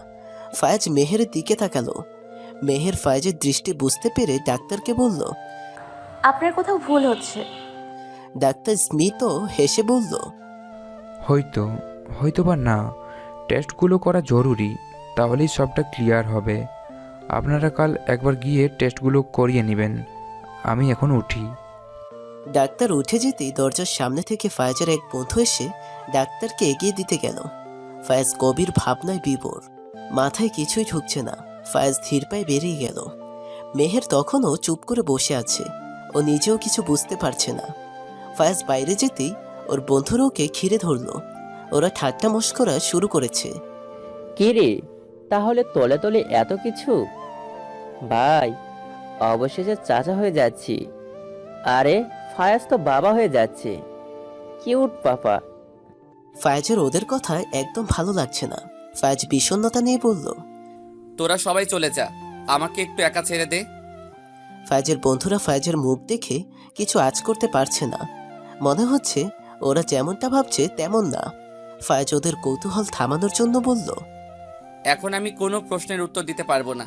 ফায়েজ মেহেরের দিকে তাকালো। মেহের ফায়েজের দৃষ্টি বুঝতে পেরে ডাক্তারকে বলল। আপনার কোথাও ভুল হচ্ছে। ডাক্তার স্মিত হেসে বলল, হয়তো হয়তো বা না, টেস্টগুলো করা জরুরি, তাহলেই সবটা ক্লিয়ার হবে। আপনারা কাল একবার গিয়ে টেস্টগুলো করিয়ে নেবেন। আমি এখন উঠি। ডাক্তার উঠে যেতেই দরজার সামনে থেকে ফায়াজের এক বন্ধু এসে ডাক্তারকে এগিয়ে দিতে গেল। ফায়াজ গভীর ভাবনায় বিভোর, মাথায় কিছুই ঢুকছে না। ফায়াজ ধীর পায়ে বেরিয়ে গেল। মেহের তখনও চুপ করে বসে আছে, ও নিজেও কিছু বুঝতে পারছে না। ফায়াজ বাইরে যেতেই ওর বন্ধুরা ওকে ঘিরে ধরল। ওরা ঠাট্টা মশকরা শুরু করেছে। কি রে, তাহলে তলে তলে এত কিছু? ভাই, অবশেষে চাচা হয়ে যাচ্ছি। আরে ফায়াজ তো বাবা হয়ে যাচ্ছে। কিউট পাপা। ফায়াজের ওদের কথা একদম ভালো লাগছে না। ফায়াজ বিষণ্ণতা নিয়ে বলল, তোরা সবাই চলে যা, আমাকে একটু একা ছেড়ে দে। ফায়াজের বন্ধুরা ফায়াজের মুখ দেখে কিছু আঁচ করতে পারছে না। মনে হচ্ছে ওরা যেমনটা ভাবছে তেমন না। ফায়াজ ওদের কৌতূহল থামানোর জন্য বলল, এখন আমি কোনো প্রশ্নের উত্তর দিতে পারবো না।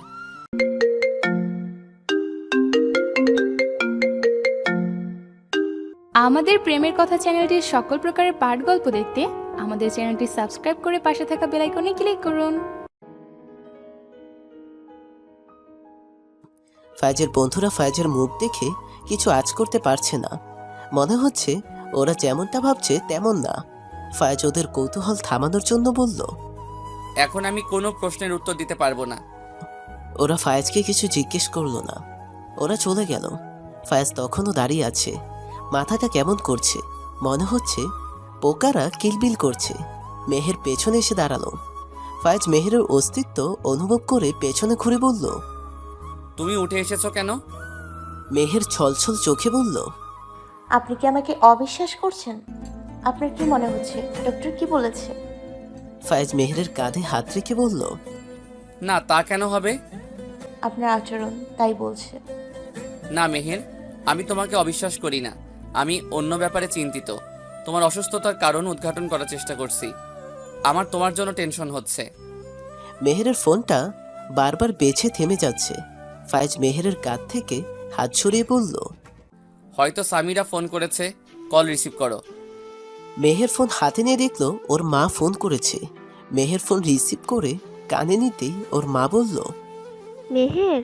আমাদের প্রেমের কথা চ্যানেলটির সকল প্রকারের পাঠ গল্প দেখতে আমাদের চ্যানেলটি সাবস্ক্রাইব করে পাশে থাকা বেল আইকনে ক্লিক করুন। ফায়াজের বন্ধুরা ফায়াজের মুখ দেখে কিছু আঁচ করতে পারছে না। মনে হচ্ছে ওরা যেমনটা ভাবছে তেমন না। ফায়াজ ওদের কৌতূহল থামানোর জন্য বলল, এখন আমি কোনো প্রশ্নের উত্তর দিতে পারবো না। ওরা ফায়াজকে কিছু জিজ্ঞেস করলো না। ওরা চলে গেল। ফায়াজ তখনও দাঁড়িয়ে আছে, মাথাটা কেমন করছে। মনে হচ্ছে পোকারা কিলবিল করছে। মেহের পেছনে এসে দাঁড়ালো। ফায়াজ মেহেরের অস্তিত্ব অনুভব করে পেছনে ঘুরে বলল, তুমি উঠে এসেছো কেন? মেহের ছলছল চোখে বলল, আপনি কি আমাকে অবিশ্বাস করছেন? আপনার কি মনে হচ্ছে ডক্টর কি বলেছে? ফায়াজ মেহেরের কাঁধে হাত রেখে বলল, না, তা কেন হবে? আপনার আচরণ তাই বলছে। না মেহের, আমি তোমাকে অবিশ্বাস করি না। আমি অন্য ব্যাপারে চিন্তিত। তোমার অসুস্থতার কারণ উদ্ঘাটন করার চেষ্টা করছি। আমার তোমার জন্য টেনশন হচ্ছে। মেহেরের ফোনটা বারবার বেছে থেমে যাচ্ছে। ফায়াজ মেহেরের কাঁধ থেকে হাত সরিয়ে বলল, হয়তো সামিরা ফোন করেছে, কল রিসিভ করো। মেহের ফোন হাতে নিয়ে দেখলো ওর মা ফোন করেছে। মেহের ফোন রিসিভ করে কানে নিতেই ওর মা বলল, মেহের,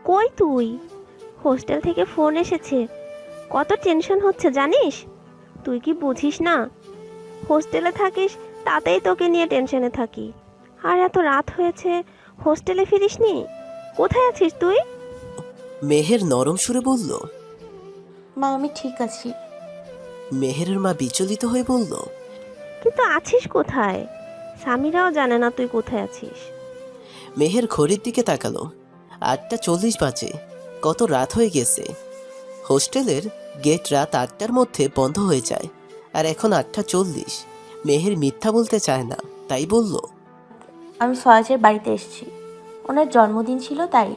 কই তুই? হোস্টেল থেকে ফোন এসেছে, কত টেনশন হচ্ছে জানিস? তুই কি বুঝিস না? হোস্টেলে থাকিস, তাতেই তোকে নিয়ে টেনশনে থাকি। আর এত রাত হয়েছে, হোস্টেলে ফিরিসনি? কোথায় আছিস তুই? মেহের নরম সুরে বলল। মা আমি ঠিক আছি। মেহেরের মা বিচলিত হয়ে বলল, কিন্তু আছিস কোথায়? সামিরাও জানে না তুই কোথায় আছিস। মেহের ঘড়ির দিকে তাকালো। 8:40 বাজে। কত রাত হয়ে গেছে। হোস্টেলের গেট রাত 8টার মধ্যে বন্ধ হয়ে যায়, আর এখন 8:40। মেহের মিথ্যা বলতে চায় না, তাই বলল, আমি ফায়াজের বাড়িতে এসেছি, ওনার জন্মদিন ছিল তাই।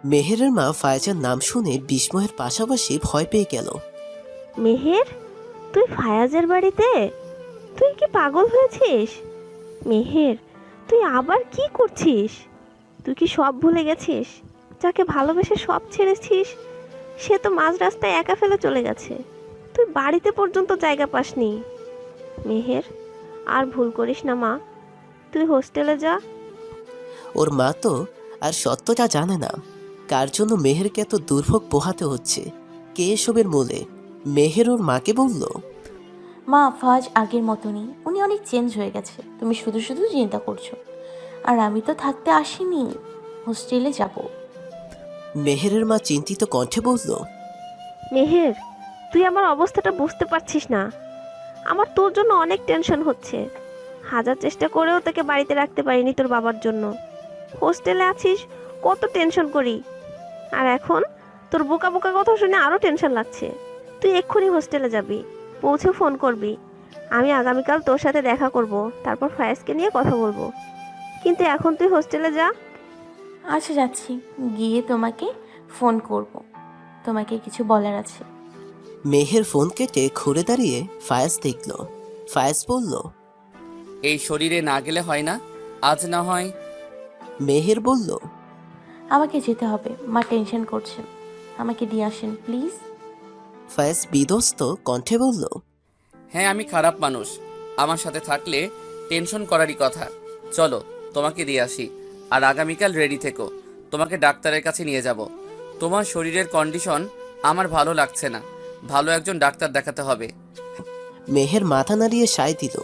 মেহেরের মা ফায়াজের নাম শুনে বিস্ময়ের পাশাপাশি ভয় পেয়ে গেল। মেহের, তুই ফায়াজের বাড়িতে? তুই কি পাগল হয়েছিস? মেহের, তুই আবার কি করছিস? তুই কি সব ভুলে গেছিস? যাকে ভালোবেসে সব ছেড়েছিস, সে তো মাঝ রাস্তায় একা ফেলে চলে গেছে। তুই বাড়িতে পর্যন্ত জায়গা পাসনি। মেহের, আর ভুল করিস না মা, তুই হোস্টেলে যা। ওর মা তো আর সত্যটা জানে না, কার জন্য মেহেরকে এত দুর্ভোগ পোহাতে হচ্ছে, কে এসবের মূলে। মেহের ওর মাকে বলল, মা ফাজ আগের মতো নেই, উনি অনেক চেঞ্জ হয়ে গেছে। তুমি শুধু শুধু চিন্তা করছো। আর আমি তো থাকতে আসিনি, হোস্টেলে যাব। মেহেরের মা চিন্তিত কণ্ঠে বলল, মেহের, তুই আমার অবস্থাটা বুঝতে পারছিস না। আমার তোর জন্য অনেক টেনশন হচ্ছে। হাজার চেষ্টা করেও তোকে বাড়িতে রাখতে পারিনি তোর বাবার জন্য। হোস্টেলে আছিস, কত টেনশন করি। আর এখন তোর বোকা বোকা কথা শুনে আরও টেনশন লাগছে। তুই এক্ষুনি হোস্টেলে যাবি, পৌঁছে ফোন করবি। আমি আগামীকাল তোর সাথে দেখা করব, তারপর ফায়াজকে নিয়ে কথা বলবো। কিন্তু এখন তুই হোস্টেলে যা। আচ্ছা যাচ্ছি, গিয়ে তোমাকে ফোন করব, তোমাকে কিছু বলার আছে। মেহের ফোন কেটে ঘুরে দাঁড়িয়ে ফায়াজ দেখল। ফায়াজ বলল, এই শরীরে না গেলে হয় না, আজ না হয়। মেহের বলল, আমাকে যেতে হবে, মা টেনশন করছেন, আমাকে দিয়ে আসেন প্লিজ। ফায়াজ বিধ্বস্ত কণ্ঠে বলল, হ্যাঁ আমি খারাপ মানুষ, আমার সাথে থাকলে টেনশন করারই কথা। চলো তোমাকে দিয়ে আসি, আর আগামীকাল রেডি থেকো, তোমাকে ডাক্তারের কাছে নিয়ে যাব। তোমার শরীরের কন্ডিশন আমার ভালো লাগছে না, ভালো একজন ডাক্তার দেখাতে হবে। মেহের মাথা নাড়িয়ে সায় দিল।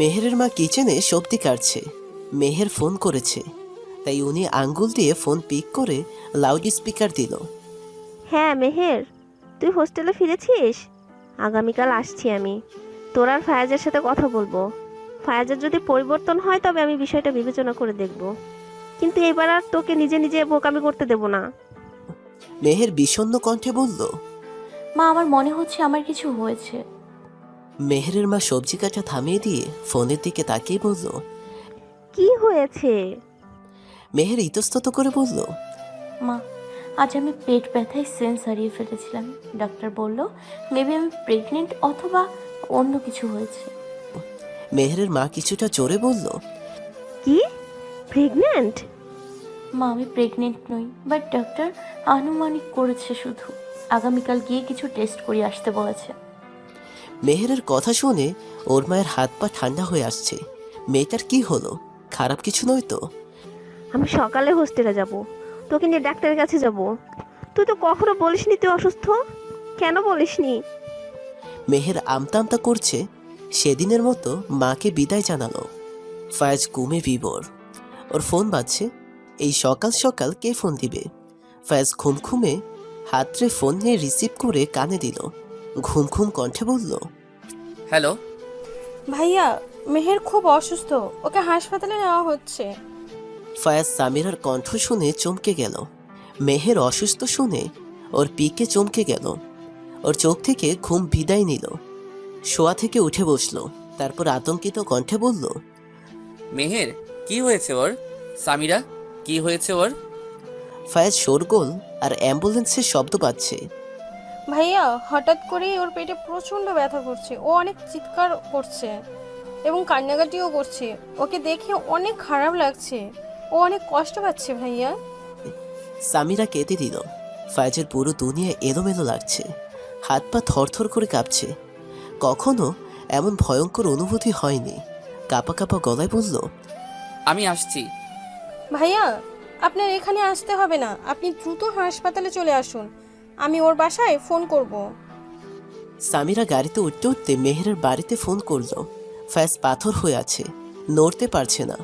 মেহেরের মা কিচেনে সবজি কাটছে। মেহের ফোন করেছে, তাই উনি আঙ্গুল দিয়ে ফোন পিক করে লাউড স্পিকার দিল। হ্যাঁ মেহের, তুই হোস্টেলে ফিরেছিস? আগামীকাল আসছি আমি। তোর আর ফায়াজের সাথে কথা বলবো। ফায়াজের যদি পরিবর্তন হয় তবে আমি বিষয়টা বিবেচনা করে দেখব, কিন্তু এবার আর তোকে নিজে নিজে বোকামি করতে দেব না। মেহের বিষণ্ণ কণ্ঠে বলল। মা, আমার মনে হচ্ছে আমার কিছু হয়েছে। মেহেরের মা সবজি কাটা থামিয়ে দিয়ে ফোনের দিকে তাকিয়ে বলল। কি হয়েছে? মেহের ইতস্তত করে বলল, মা, আজ আমি পেট ব্যথায় সেন্স হারিয়ে ফেলেছিলাম। ডাক্তার বলল মেবি আমি প্রেগনেন্ট অথবা অন্য কিছু হয়েছে। মেহেরের মা কিছুটা জোরে বলল। কি? প্রেগন্যান্ট? মা, আমি প্রেগনেন্ট নই, বাট ডাক্তার আনুমানিক করেছে শুধু। আগামীকাল গিয়ে কিছু টেস্ট করে আসতে বলেছে। মেহেরের কথা শুনে ওর মায়ের হাত পা ঠান্ডা হয়ে আসছে। মেয়েটার কি হলো? খারাপ কিছু নয় তো? আমি সকালে হোস্টেলে যাব, তোকে নিয়ে ডাক্তারের কাছে যাব। তুই তো কখনো বলিসনি তুই অসুস্থ। কেন বলিসনি? মেহের আমতা আমতা করছে। সেদিনের মতো মাকে বিদায় জানালো। ফায়াজ ঘুমে বিভোর। ওর ফোন বাজছে। এই সকাল সকাল কে ফোন দিবে? ফায়াজ ঘুম ঘুমে হাতরে ফোন নিয়ে রিসিভ করে কানে দিল। ঘুম ঘুম কণ্ঠে বলল, হ্যালো। ভাইয়া, মেহের খুব অসুস্থ, ওকে হাসপাতালে নেওয়া হচ্ছে। ফায়াজ সামিরার কণ্ঠ শুনে চমকে গেল। মেহের অসুস্থ শুনে ওর পিকে চমকে গেল। ওর চোখ থেকে ঘুম বিদায় নিল। শোয়া থেকে উঠে বসলো। তারপর আতঙ্কিত কণ্ঠে বলল, মেহের কি হয়েছে ওর? সামিরা কি হয়েছে ওর? ফায়াজ শোরগোল আর অ্যাম্বুলেন্সের শব্দ পাচ্ছে। ভাইয়া, হঠাৎ করেই ওর পেটে প্রচণ্ড ব্যথা করছে, ও অনেক চিৎকার করছে এবং কান্নাকাটিও করছে। ওকে দেখে অনেক খারাপ লাগছে, ও অনেক কষ্ট পাচ্ছে ভাইয়া। সামিরা কেঁদে দিল। ফায়াজের পুরো দুনিয়া এলোমেলো লাগছে। হাত পা থরথর করে কাঁপছে। কখনো এমন ভয়ঙ্কর অনুভূতি হয়নি। কাঁপা কাঁপা গলায় বলল, আমি আসছি। ভাইয়া, আপনার এখানে আসতে হবে না, আপনি দ্রুত হাসপাতালে চলে আসুন, আমি ওর বাসায় ফোন করব। সামিরা গাড়িতে উঠতে উঠতে মেহেরের বাড়িতে ফোন করলো। ফায়াজ পাথর হয়ে আছে, নড়তে পারছে না।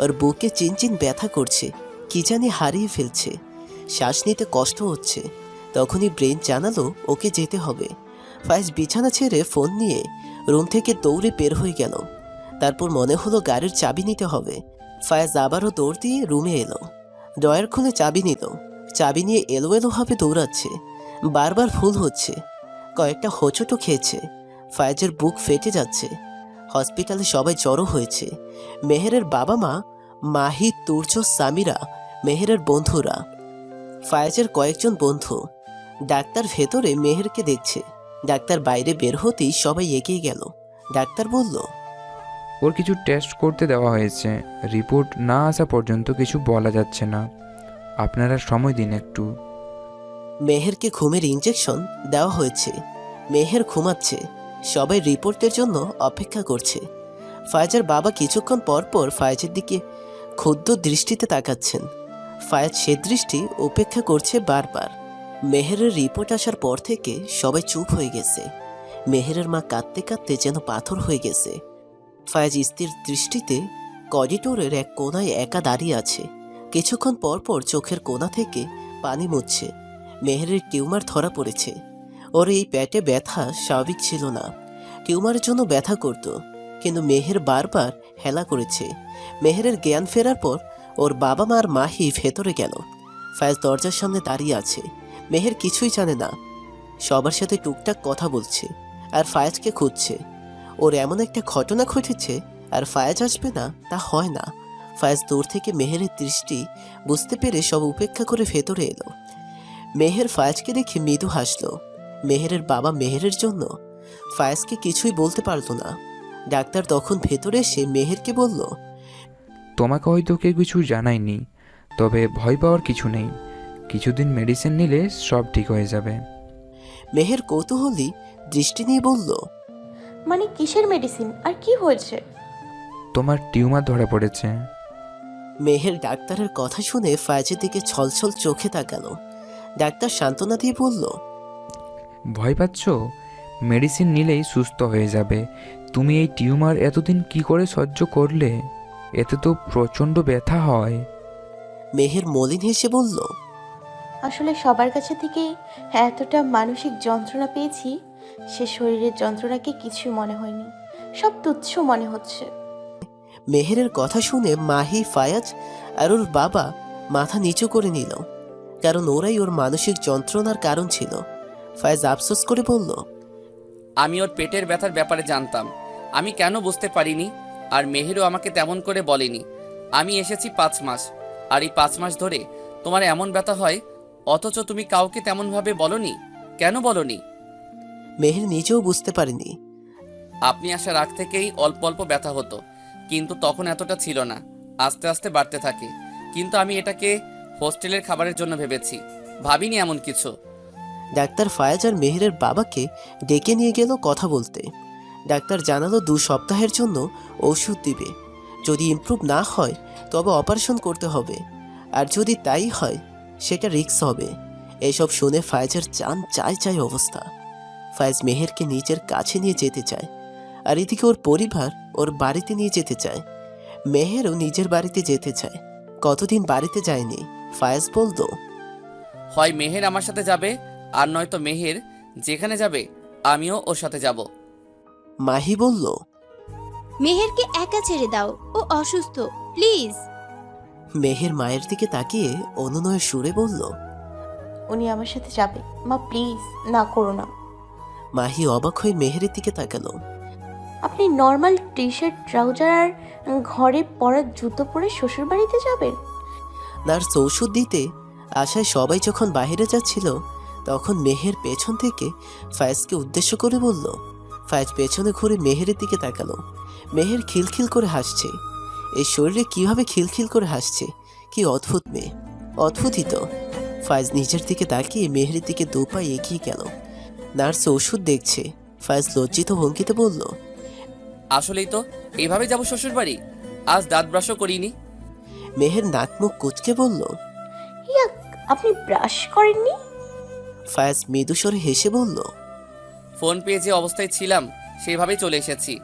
ওর বুকে চিনচিন ব্যথা করছে, কি জানি হারিয়ে ফেলছে। শ্বাস নিতে কষ্ট হচ্ছে। তখনই ব্রেন জানালো ওকে যেতে হবে। ফায়াজ বিছানা ছেড়ে ফোন নিয়ে রুম থেকে দৌড়ে বের হয়ে গেল। তারপর মনে হলো গাড়ির চাবি নিতে হবে। ফায়াজ আবারও দৌড় দিয়ে রুমে এলো। ড্রয়ার খুলে চাবি নিল। চাবি নিয়ে এলোমেলোভাবে দৌড়াচ্ছে। বারবার ভুল হচ্ছে। কয়েকটা হোঁচটও খেয়েছে। ফায়াজের বুক ফেটে যাচ্ছে। হসপিটালে সবাই জড়ো হয়েছে। মেহেরের বাবা মা, মাহি, তুর্য, সামিরা, মেহেরের বন্ধুরা, ফায়াজের কয়েকজন বন্ধু। ডাক্তার ভেতরে মেহেরকে দেখছে। ডাক্তার বাইরে বের হতেই সবাই এগিয়ে গেল। ডাক্তার বলল, ওর কিছু টেস্ট করতে দেওয়া হয়েছে, রিপোর্ট না আসা পর্যন্ত কিছু বলা যাচ্ছে না। আপনারা সময় দিন একটু। মেহেরকে ঘুমের ইঞ্জেকশন দেওয়া হয়েছে। মেহের ঘুমাচ্ছে। সবাই রিপোর্টের জন্য অপেক্ষা করছে। ফায়াজের বাবা কিছুক্ষণ পর পর ফায়াজের দিকে ক্ষুদ্র দৃষ্টিতে তাকাচ্ছেন। ফায়াজ সে দৃষ্টি উপেক্ষা করছে বারবার। মেহেরের রিপোর্ট আসার পর থেকে সবাই চুপ হয়ে গেছে। মেহেরের মা কাঁদতে কাঁদতে যেন পাথর হয়ে গেছে। ফায়াজ স্থির দৃষ্টিতে করিডোরের এক কোনায় একা দাঁড়িয়ে আছে। কিছুক্ষণ পর পর চোখের কোনা থেকে পানি মুছছে। মেহেরের টিউমার ধরা পড়েছে। ওর এই পেটে ব্যথা স্বাভাবিক ছিল না। টিউমারের জন্য ব্যথা করত, কিন্তু মেহের বারবার হেলা করেছে। মেহেরের জ্ঞান ফেরার পর ওর বাবা মা আর মাহি ভেতরে গেল। ফায়াজ দরজার সামনে দাঁড়িয়ে আছে। মেহের কিছুই জানে না। সবার সাথে টুকটাক কথা বলছে আর ফায়াজকে খুঁজছে। ওর এমন একটা ঘটনা ঘটেছে আর ফায়াজ আসবে না তা হয় না। ফায়াজ দূর থেকে মেহেরের দৃষ্টি বুঝতে পেরে সব উপেক্ষা করে ভেতরে এলো। মেহের ফায়াজকে দেখে মৃদু হাসলো। মেহেরের বাবা মেহেরের জন্য ফায়াজকে কিছুই বলতে পারল না। ডাক্তার তখন ভেতরে এসে মেহেরকে বলল, তোমাকে হয়তো কেউ কিছু জানায়নি, তবে ভয় পাওয়ার কিছু নেই। কিছুদিন মেডিসিন নিলে সব ঠিক হয়ে যাবে। মেহের কৌতূহলী দৃষ্টি নিয়ে বলল, মানে কিসের মেডিসিন আর কি হয়েছে? তোমার টিউমার ধরা পড়েছে। মেহের ডাক্তারের কথা শুনে ফায়েজের দিকে ছলছল চোখে তাকালো। ডাক্তার সান্ত্বনা দিয়ে বলল, ভয় পাচ্ছ? মেডিসিন নিলেই সুস্থ হয়ে যাবে। তুমি এই টিউমার এতদিন কি করে সহ্য করলে? এতে তো প্রচণ্ড ব্যথা হয়। মেহের মলিন হেসে বলল, আসলে সবার কাছে থেকে এতটা মানসিক যন্ত্রণা পেয়েছি, সে শরীরের যন্ত্রণাকে কিছু মনে হয়নি, সব তুচ্ছ মনে হচ্ছে। মেহেরের কথা শুনে মাহি, ফায়াজ আর ওর বাবা মাথা নিচু করে নিল, কারণ ওরাই ওর মানসিক যন্ত্রণার কারণ ছিল। ফায়াজ আফসোস করে বলল, আমি ওর পেটের ব্যথার ব্যাপারে জানতাম, আমি কেন বুঝতে পারিনি? আর মেহেরও আমাকে তেমন করে বলেনি। আমি এসেছি 5 মাস, আর এই 5 মাস ধরে তোমার এমন ব্যথা হয়, অথচ তুমি কাউকে তেমনভাবে বলনি। কেন বলনি? মেহের নিজেও বুঝতে পারেনি। আপনি আসার আগ থেকেই অল্প অল্প ব্যথা হতো, কিন্তু তখন এতটা ছিল না, আস্তে আস্তে বাড়তে থাকে। কিন্তু আমি এটাকে হোস্টেলের খাবারের জন্য ভেবেছি, ভাবিনি এমন কিছু। ডাক্তার ফায়াজ আর মেহেরের বাবাকে ডেকে নিয়ে গেল কথা বলতে। ডাক্তার জানালো 2 সপ্তাহের জন্য ওষুধ দিবে, যদি ইমপ্রুভ না হয় তবে অপারেশন করতে হবে, আর যদি তাই হয় সেটা রিস্ক হবে। এসব শুনে ফায়াজের চান চাই অবস্থা। ফায়াজ মেহেরকে নিজের কাছে নিয়ে যেতে চায়, আর এদিকে ওর পরিবার ওর বাড়িতে নিয়ে যেতে চায়। মেহেরও নিজের বাড়িতে যেতে চায়, কতদিন বাড়িতে যায়নি। ফায়াজ বলল, হয় মেহের আমার সাথে যাবে, আর নয়তো মেহের যেখানে যাবে আমিও ওর সাথে যাব। মাহি বলল, মেহেরকে একা ছেড়ে দাও, ও অসুস্থ, প্লিজ। মেহের মায়ের দিকে তাকিয়ে অনুনয়ের সুরে বলল, উনি আমার সাথে যাবে, মা প্লিজ না করো না। মাহি অবাক হয়ে মেহেরের দিকে তাকালো। আপনি নর্মাল টি শার্ট, ট্রাউজার আর ঘরে পরার জুতো পরে শ্বশুর বাড়িতে যাবেন? নার্স ঔষধ দিতে আশায় সবাই যখন বাইরে যাচ্ছিল, তখন মেহের পেছন থেকে ফায়েজকে উদ্দেশ্য করে বলল। ফায়েজ পেছনে ঘুরে মেহেরের দিকে তাকালো। মেহের খিলখিল করে হাসছে। এই শরীরে কিভাবে খিলখিল করে হাসছে, কি অদ্ভুত মেয়ে, অদ্ভুতই তো। ফায়েজ নিজের দিকে তাকিয়ে মেহেরের দিকে 2 পা এগিয়ে গেল। নার্স ওষুধ দেখছে। ফায়েজ লজ্জিত ভঙ্গিতে বলল, আসলেই তো এইভাবে যাব শ্বশুর বাড়ি, আজ দাঁত ব্রাশও করিনি। মেহের নাক মুখ কুচকে বলল। ইয়াক, আপনি ব্রাশ করেননি? ফায়েজ মৃদুস্বরে হেসে বলল, ফোন পেয়ে যে অবস্থায় ছিলাম সেভাবেই চলে এসেছি,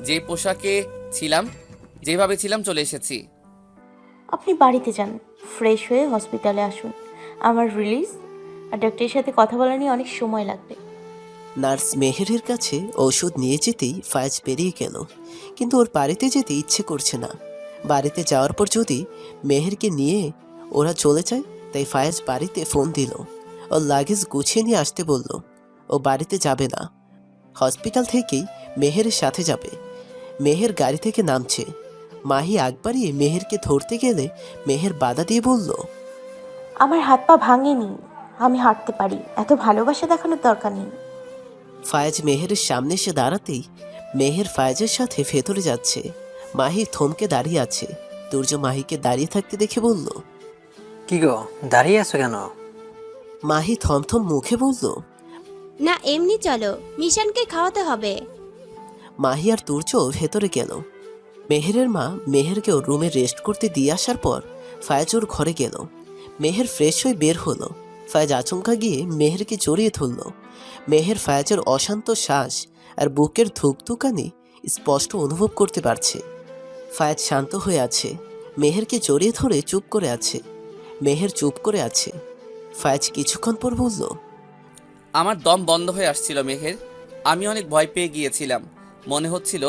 যে পোশাকে ছিলাম যেভাবে ছিলাম চলে এসেছি। আপনি বাড়িতে যান, ফ্রেশ হয়ে হসপিটালে আসুন। আমার রিলিজ আর ডাক্তারের সাথে কথা বলা নিয়ে অনেক সময় লাগবে। নার্স মেহেরের কাছে ওষুধ নিয়ে যেতেই ফায়েজ বেরিয়ে গেল, কিন্তু ওর বাড়িতে যেতে ইচ্ছে করছে না। বাড়িতে যাওয়ার পর যদি মেহেরকে নিয়ে ওরা চলে যায়, তাই ফায়েজ বাড়িতে ফোন দিল। ওর লাগেজ গুছিয়ে নিয়ে আসতে বলল। ও বাড়িতে যাবে না, হসপিটাল থেকেই মেহেরের সাথে যাবে। মেহের গাড়ি থেকে নামছে। মাহি আগ বাড়িয়ে মেহেরকে ধরতে গেলে মেহের বাধা দিয়ে বলল, আমার হাত পা ভাঙেনি, আমি হাঁটতে পারি, এত ভালোবাসা দেখানোর দরকার নেই। ফায়েজ মেহেরের সামনে এসে দাঁড়াতেই মেহের ফায়েজের সাথে ভেতরে যাচ্ছে। মাহি থমকে দাঁড়িয়ে আছে। তুর্য মাহিকে দাঁড়িয়ে থাকতে দেখে বলল, কি গো, দাঁড়িয়ে আছো কেন? মাহি থমথম মুখে বলল, না এমনি চলো, মিশানকে খাওয়াতে হবে। মাহি আর তুর্য ভেতরে গেল। মেহেরের মা মেহেরকে ওর রুমে রেস্ট করতে দিয়ে আসার পর ফায়েজ ওর ঘরে গেল। মেহের ফ্রেশ হয়ে বের হলো। ফায়েজ আচমকা গিয়ে মেহেরকে জড়িয়ে ধরল। মেহের ফায়েজের অশান্ত শ্বাস আর বুকের ধুকধুকানি স্পষ্ট অনুভব করতে পারছে। ফায়েজ শান্ত হয়ে আছে, মেহেরকে জড়িয়ে ধরে চুপ করে আছে। মেহের চুপ করে আছে। ফায়েজ কিছুক্ষণ পর বলল, আমার দম বন্ধ হয়ে আসছিল মেহের, আমি অনেক ভয় পেয়ে গিয়েছিলাম। মনে হচ্ছিল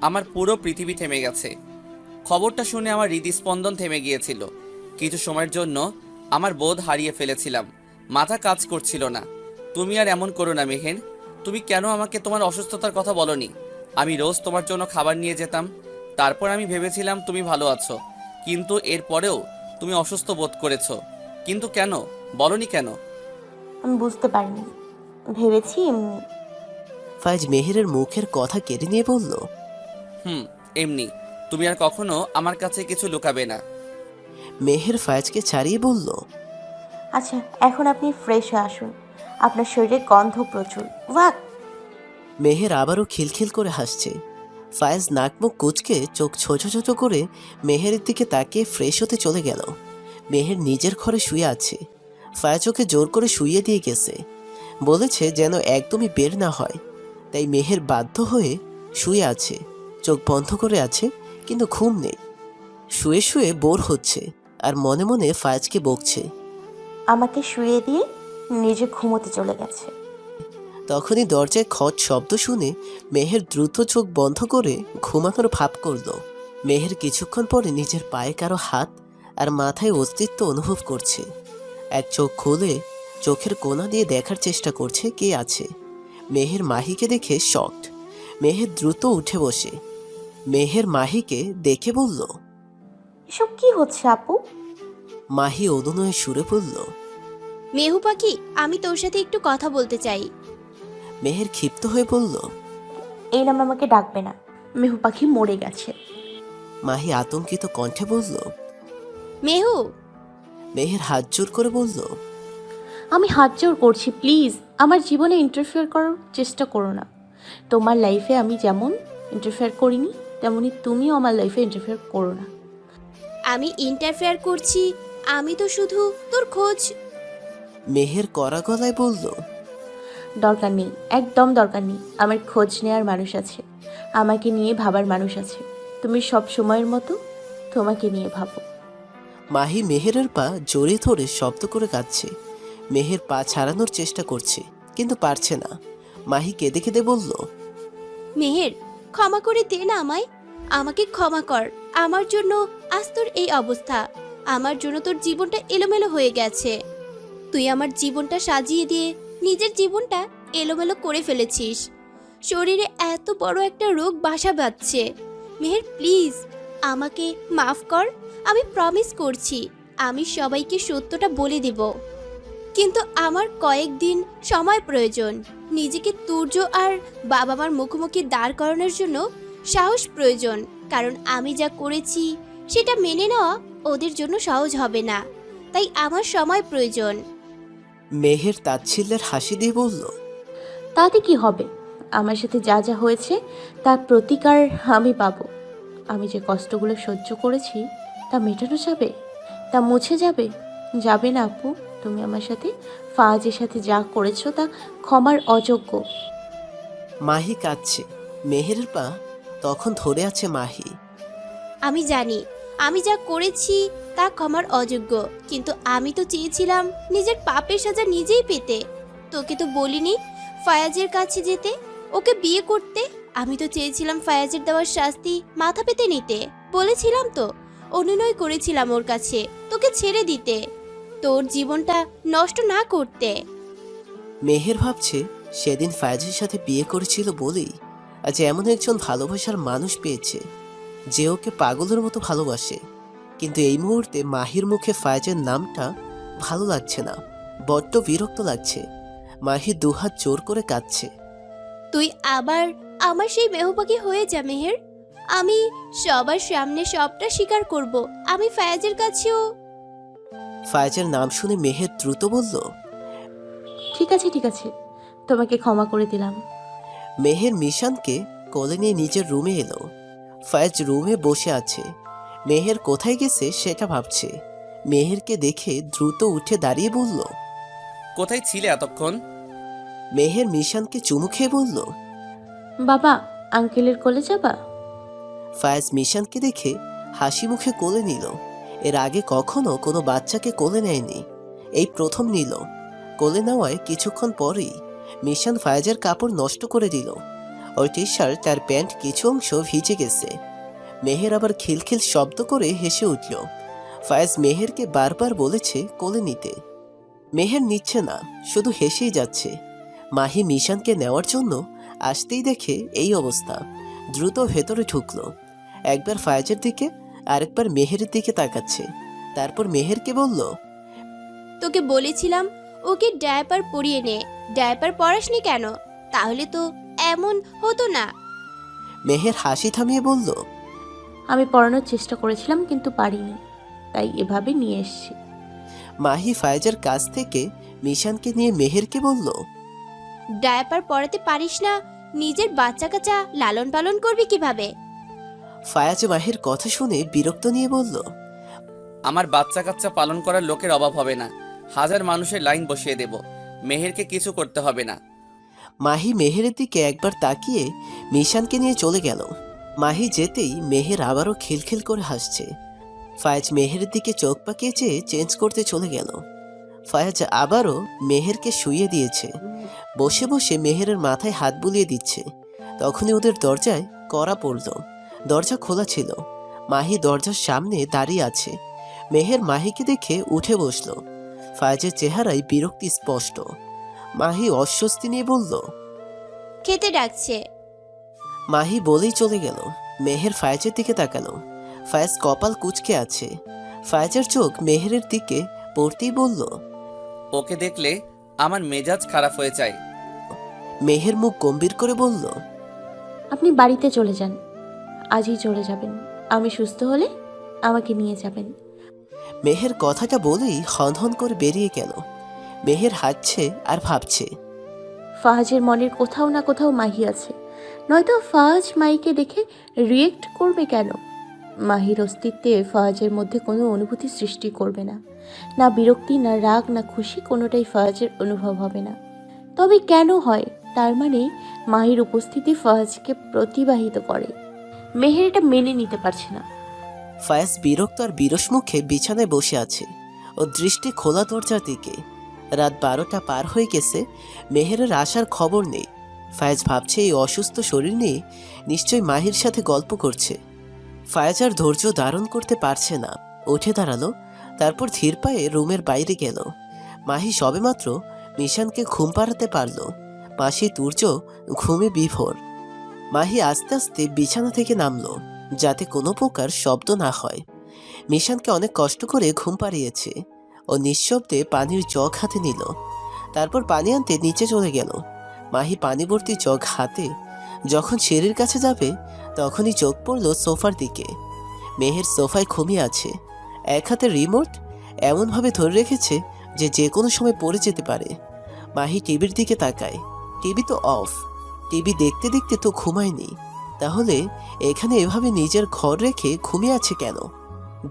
আমার পুরো পৃথিবী থেমে গেছে। খবরটা শুনে আমার হৃদস্পন্দন থেমে গিয়েছিল। কিছু সময়ের জন্য আমার বোধ হারিয়ে ফেলেছিলাম, মাথা কাজ করছিল না। তুমি আর এমন করো না মেহের, তুমি কেন আমাকে তোমার অসুস্থতার কথা বলনি? আমি রোজ তোমার জন্য খাবার নিয়ে যেতাম। তারপর আমি ভেবেছিলাম তুমি ভালো আছো, কিন্তু এরপরেও তুমি অসুস্থ বোধ করেছো। কিন্তু কেন বলনি কেন? আমি বুঝতে পারিনি, ভেবেছি এমনি। ফায়েজ মেহেরের মুখের কথা কেড়ে নিয়ে বলল, এমনি। তুমি আর কখনো আমার কাছে কিছু লুকাবে না। মেহের ফায়েজকে ছাড়িয়ে বলল, আচ্ছা, এখন আপনি ফ্রেশ হয়ে আসুন, আপনার শরীরে গন্ধ প্রচুর। ওয়াক! মেহের আবারও খিলখিল করে হাসছে। ফায়েজ নাক মুখ কুঁচকে চোখ ছোট ছোট করে মেহেরের দিকে তাকিয়ে ফ্রেশ হতে চলে গেল। মেহের নিজের ঘরে শুয়ে আছে। ফায়েজ ওকে জোর করে শুইয়ে দিয়ে গেছে, বলেছে যেন একদমই বের না হয়। তাই মেহের বাধ্য হয়ে শুয়ে আছে, চোখ বন্ধ করে আছে, কিন্তু ঘুম নেই। শুয়ে শুয়ে বোর হচ্ছে আর মনে মনে ফায়েজকে বকছে। আমাকে শুয়ে দিয়ে নিজে ঘুমোতে চলে গেছে। তখনই দরজায় খট শব্দ শুনে মেহের দ্রুত চোখ বন্ধ করে ঘুমানোর ভাব করল। মেহের কিছুক্ষণ পরে নিজের পায়ে কারো হাত আর মাথায় অস্তিত্ব অনুভব করছে। এক চোখ খুলে চোখের কোণা দিয়ে দেখার চেষ্টা করছে কে আছে। মেহের মাহিকে দেখে শকড। মেহের দ্রুত উঠে বসে মেহের মাহিকে দেখে বলল, এসব কি হচ্ছে আপু? মাহি অনুনয়ে সুরে বলল। মেহু পাখি, আমি তোর সাথে একটু কথা বলতে চাই। মেহের ক্ষিপ্ত হয়ে বলল, এই নামে আমাকে ডাকবে না, মেহু পাখি মরে গেছে। মাহি আতঙ্কিত কণ্ঠে বলল। মেহু, মেহের হাত জোর করে বলল, আমি হাত জোর করছি, প্লিজ আমার জীবনে ইন্টারফেয়ার করার চেষ্টা করো না। তোমার লাইফে আমি যেমন ইন্টারফেয়ার করিনি, তেমনি তুমিও আমার লাইফে ইন্টারফেয়ার করো না। আমি ইন্টারফেয়ার করছি? আমি তো শুধু তোর খোঁজ। মেহের কড়া গলায় বলল, দরকার নেই, একদম দরকার নেই। আমার খোঁজ নেওয়ার মানুষ আছে, আমাকে নিয়ে ভাবার মানুষ আছে। তুমি সব সময়ের মতো তোমাকে নিয়ে ভাবো। মাহি মেহেরের পা জড়িয়ে ধরে শব্দ করে কাঁদছে। মেহের পা ছাড়ানোর চেষ্টা করছে, কিন্তু পারছে না। মাহি কেঁদে কেঁদে বলল, মেহের, ক্ষমা করে দে না আমায়। আমাকে ক্ষমা কর। আমার জন্য আজ তোর এই অবস্থা। আমার জন্য তোর জীবনটা এলোমেলো হয়ে গেছে। তুই আমার জীবনটা সাজিয়ে দিয়ে নিজের জীবনটা এলোমেলো করে ফেলেছিস। শরীরে এত বড় একটা রোগ বাসা বাঁধছে। মেহের, প্লিজ আমাকে মাফ কর। আমি প্রমিস করছি আমি সবাইকে সত্যটা বলে দেব, কিন্তু আমার কয়েকদিন সময় প্রয়োজন। নিজেকে তুর্য আর বাবা মার মুখোমুখি দাঁড় করানোর জন্য সাহস প্রয়োজন, কারণ আমি যা করেছি সেটা মেনে নেওয়া ওদের জন্য সহজ হবে না। তাই আমার সময় প্রয়োজন। মেহের তাচ্ছিল্যের হাসি দিয়ে বলল, তাতে কি হবে? আমার সাথে যা যা হয়েছে তার প্রতিকার আমি পাবো। আমি যে কষ্টগুলো সহ্য করেছি তা মেটানো যাবে, তা মুছে যাবে? যাবে না আপু। তুমি আমার সাথে ফাজের সাথে যা করেছো তা ক্ষমার অযোগ্য। মাহি কাঁদছে। মেহেরের পা তখন ধরে আছে মাহি। আমি জানি আমি যা করেছি তা ক্ষমার অযোগ্য, কিন্তু আমি তো চেয়েছিলাম নিজের পাপের সাজা নিজেই পেতে। তোকে তো বলিনি ফায়াজের কাছে যেতে, ওকে বিয়ে করতে। আমি তো চেয়েছিলাম ফায়াজের দেওয়ার শাস্তি মাথা পেতে নিতে। বলেছিলাম তো, অনুনয় করেছিলাম ওর কাছে তোকে ছেড়ে দিতে, তোর জীবনটা নষ্ট না করতে। মেহের ভাবছে সেদিন ফায়াজের সাথে বিয়ে করেছিল বলেই আজ এমন একজন ভালোবাসার মানুষ পেয়েছে যে ওকে পাগলের মতো ভালোবাসে। কিন্তু এই মুহূর্তে মাহির মুখে ফায়াজের নামটা ভালো লাগছে না, বড্ড বিরক্ত লাগছে। মাহি দুহাত জোর করে কাঁদছে। তুই আবার আমার সেই মেহপাখি হয়ে যা মেহের। আমি সবার সামনে সবটা স্বীকার করব। আমি ফায়াজের কাছেও। ফায়াজের নাম শুনে মেহের দ্রুত বলল, ঠিক আছে ঠিক আছে, তোমাকে ক্ষমা করে দিলাম। মেহের মিশানকে কোলে নিয়ে নিজের রুমে এলো। ফায়াজ রুমে বসে আছে। মেহের কোথায় গেছে সেটা ভাবছে। মেহেরকে দেখে দ্রুত উঠে দাঁড়িয়ে বলল, কোথায় ছিলে এতক্ষণ? মেহের মিশানকে চুমু খেয়ে বলল, বাবা, আঙ্কেলের কোলে যাবা? ফায়াজ মিশানকে দেখে হাসি মুখে কোলে নিল। এর আগে কখনো কোনো বাচ্চাকে কোলে নেয়নি, এই প্রথম নিল। কোলে নেওয়ায় কিছুক্ষণ পরেই মিশান ফায়াজের কাপড় নষ্ট করে দিল। ওর টি শার্ট আর প্যান্ট কিছু অংশ ভিজে গেছে। মেহের আবার খিলখিল শব্দ করে হেসে উঠল। ফায়াজ মেহেরকে বারবার বলেছে কোলে নিতে, মেহের নিচ্ছে না, শুধু হেসেই যাচ্ছে। মাহি মিশানকে নেওয়ার জন্য আসতেই দেখে এই অবস্থা। দ্রুত ভেতরে ঢুকলো। একবার ফায়াজের দিকে আরেকবার মেহেরের দিকে তাকাচ্ছে। তারপর মেহেরকে বলল, তোকে বলেছিলাম ওকে ডায়াপার পরিয়ে নে। ডায়াপার পরাসনি কেন? তাহলে তো এমন হতো না। মেহের হাসি থামিয়ে বলল, আমি পড়ানোর চেষ্টা করেছিলাম কিন্তু পারিনি, তাই এভাবে নিয়ে এসেছি। মাহি ফায়াজের কাছ থেকে মিশানকে নিয়ে মেহেরকে বলল, ডায়াপার পরাতে পারিস না, নিজের বাচ্চা কাচ্চা লালন পালন করবি কিভাবে? ফায়াজ মাহির কথা শুনে বিরক্ত নিয়ে বলল, আমার বাচ্চা কাচ্চা পালন করার লোকের অভাব হবে না, 1000 মানুষের লাইন বসিয়ে দেব, মেহেরকে কিছু করতে হবে না। মাহি মেহেরের দিকে একবার তাকিয়ে মিশানকে নিয়ে চলে গেল। মাহি যেতেই মেহের আবারও খিলখিল করে হাসছে। ফায়াজ মেহেরের দিকে চোখ পাকিয়ে চেয়ে চেঞ্জ করতে চলে গেল। ফায়াজ আবারও মেহেরকে শুইয়ে দিয়েছে। বসে বসে মেহেরের মাথায় হাত বুলিয়ে দিচ্ছে। তখনই ওদের দরজায় কড়া পড়ল। দরজা খোলা ছিল। মাহি দরজার সামনে দাঁড়িয়ে আছে। মেহের মাহিকে দেখে উঠে বসল। ফায়াজের চেহারায় বিরক্তি স্পষ্ট। মাহি অস্বস্তি নিয়ে বলল, খেতে ডাকছে। মাহি বলেই চলে গেল। মেহের ফায়াজের দিকে তাকালো। ফায়াজ কপাল কুঁচকে আছে। ফায়াজের চোখ মেহেরের দিকে পড়তেই বলল, ওকে দেখলে আমার মেজাজ খারাপ হয়ে যায়। মেহের মুখ গম্ভীর করে বলল, আপনি বাড়িতে চলে যান, আজই চলে যাবেন। আমি সুস্থ হলে আমাকে নিয়ে যাবেন। মেহের কথাটা বলেই হনহন করে বেরিয়ে গেল। মেহের হাঁটছে আর ভাবছে, ফাহাজের মনের কোথাও না কোথাও মাহি আছে, নয়তো ফাহাজ মাহিকে দেখে রিয়েক্ট করবে কেন? মাহির অস্তিত্বে ফাহাজের মধ্যে কোনো অনুভূতি সৃষ্টি করবে না, না বিরক্তি, না রাগ, না খুশি, কোনোটাই ফাহাজের অনুভব হবে না। তবে কেন হয়? তার মানে মাহির উপস্থিতি ফাহাজকে প্রতিবাহিত করে। মেহের এটা মেনে নিতে পারছে না। ফায়াজ বিরক্ত আর বিরস মুখে বিছানায় বসে আছে। ওর দৃষ্টি খোলা দরজার দিকে। রাত 12টা পার হয়ে গেছে, মেহেরের আসার খবর নেই। ফায়াজ ভাবছে এই অসুস্থ শরীর নিয়ে নিশ্চয়ই মাহির সাথে গল্প করছে। ফায়াজ আর ধৈর্য ধারণ করতে পারছে না, উঠে দাঁড়ালো। তারপর ধীর পায়ে রুমের বাইরে গেল। মাহি সবেমাত্র মিশানকে ঘুম পাড়াতে পারল। পাশে তুর্য ঘুমে বিভোর। মাহি আস্তে আস্তে বিছানা থেকে নামলো, যাতে কোনো প্রকার শব্দ না হয়। মিশানকে অনেক কষ্ট করে ঘুম পাড়িয়েছে। ও নিঃশব্দে পানির জগ হাতে নিল। তারপর পানি আনতে নিচে চলে গেল। মাহি পানি ভর্তি জগ হাতে যখন সিঁড়ির কাছে যাবে, তখনই চোখ পড়ল সোফার দিকে। মেহের সোফায় ঘুমিয়ে আছে। এক হাতে রিমোট এমনভাবে ধরে রেখেছে যে যে কোনো সময় পড়ে যেতে পারে। মাহি টিভির দিকে তাকায়। টিভি তো অফ। টিভি দেখতে দেখতে তো ঘুমায়নি। তাহলে এখানে এভাবে নিজের ঘর রেখে ঘুমিয়ে আছে কেন?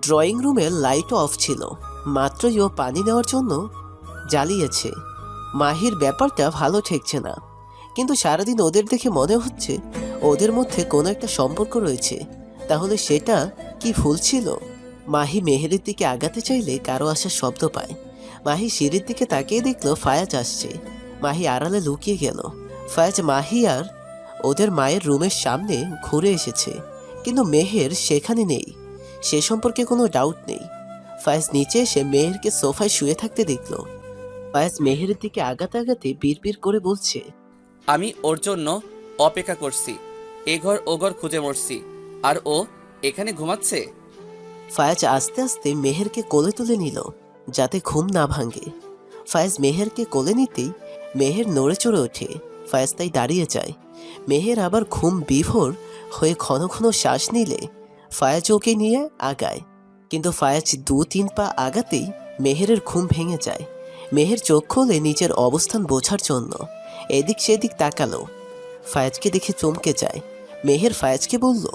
ড্রয়িং রুমের লাইটও অফ ছিল। মাত্রই ও পানি নেওয়ার জন্য জ্বালিয়েছে। মাহির ব্যাপারটা ভালো ঠেকছে না, কিন্তু সারাদিন ওদের দেখে মনে হচ্ছে ওদের মধ্যে কোনো একটা সম্পর্ক রয়েছে। তাহলে সেটা কি ভুল ছিল? মাহি মেহেরের দিকে আগাতে চাইলে কারো আসার শব্দ পায়। মাহি সিঁড়ির দিকে তাকিয়ে দেখলো ফায়াজ আসছে। মাহি আড়ালে লুকিয়ে গেল। ফায়াজ মাহি আর ওদের মায়ের রুমের সামনে ঘুরে এসেছে, কিন্তু মেহের সেখানে নেই। সে সম্পর্কে কোনো ডাউট নেই। ফায়াজ নিচে এসে মেহেরকে সোফায় শুয়ে থাকতে দেখল। ফায়াজ মেহেরের দিকে আগাতে আগাতে বিড়বিড় করে বলছে, আমি ওর জন্য অপেক্ষা করছি, এ ঘর ও ঘর খুঁজে মরছি, আর ও এখানে ঘুমাচ্ছে। ফায়াজ আস্তে আস্তে মেহেরকে কোলে তুলে নিল, যাতে ঘুম না ভাঙে। ফায়াজ মেহেরকে কোলে নিতেই মেহের নড়ে চড়ে ওঠে। ফায়াজ তাই দাঁড়িয়ে যায়। মেহের আবার ঘুম বিভোর হয়ে ঘন ঘন শ্বাস নিলে ফায়াজ ওকে নিয়ে আগায়। কিন্তু ফায়াজ 2-3 পা আগাতেই মেহেরের ঘুম ভেঙে যায়। মেহের চোখ খুলে নিজের অবস্থান বোঝার জন্য এদিক সেদিক তাকালো। ফায়াজকে দেখে চমকে যায়। মেহের ফায়াজকে বলল,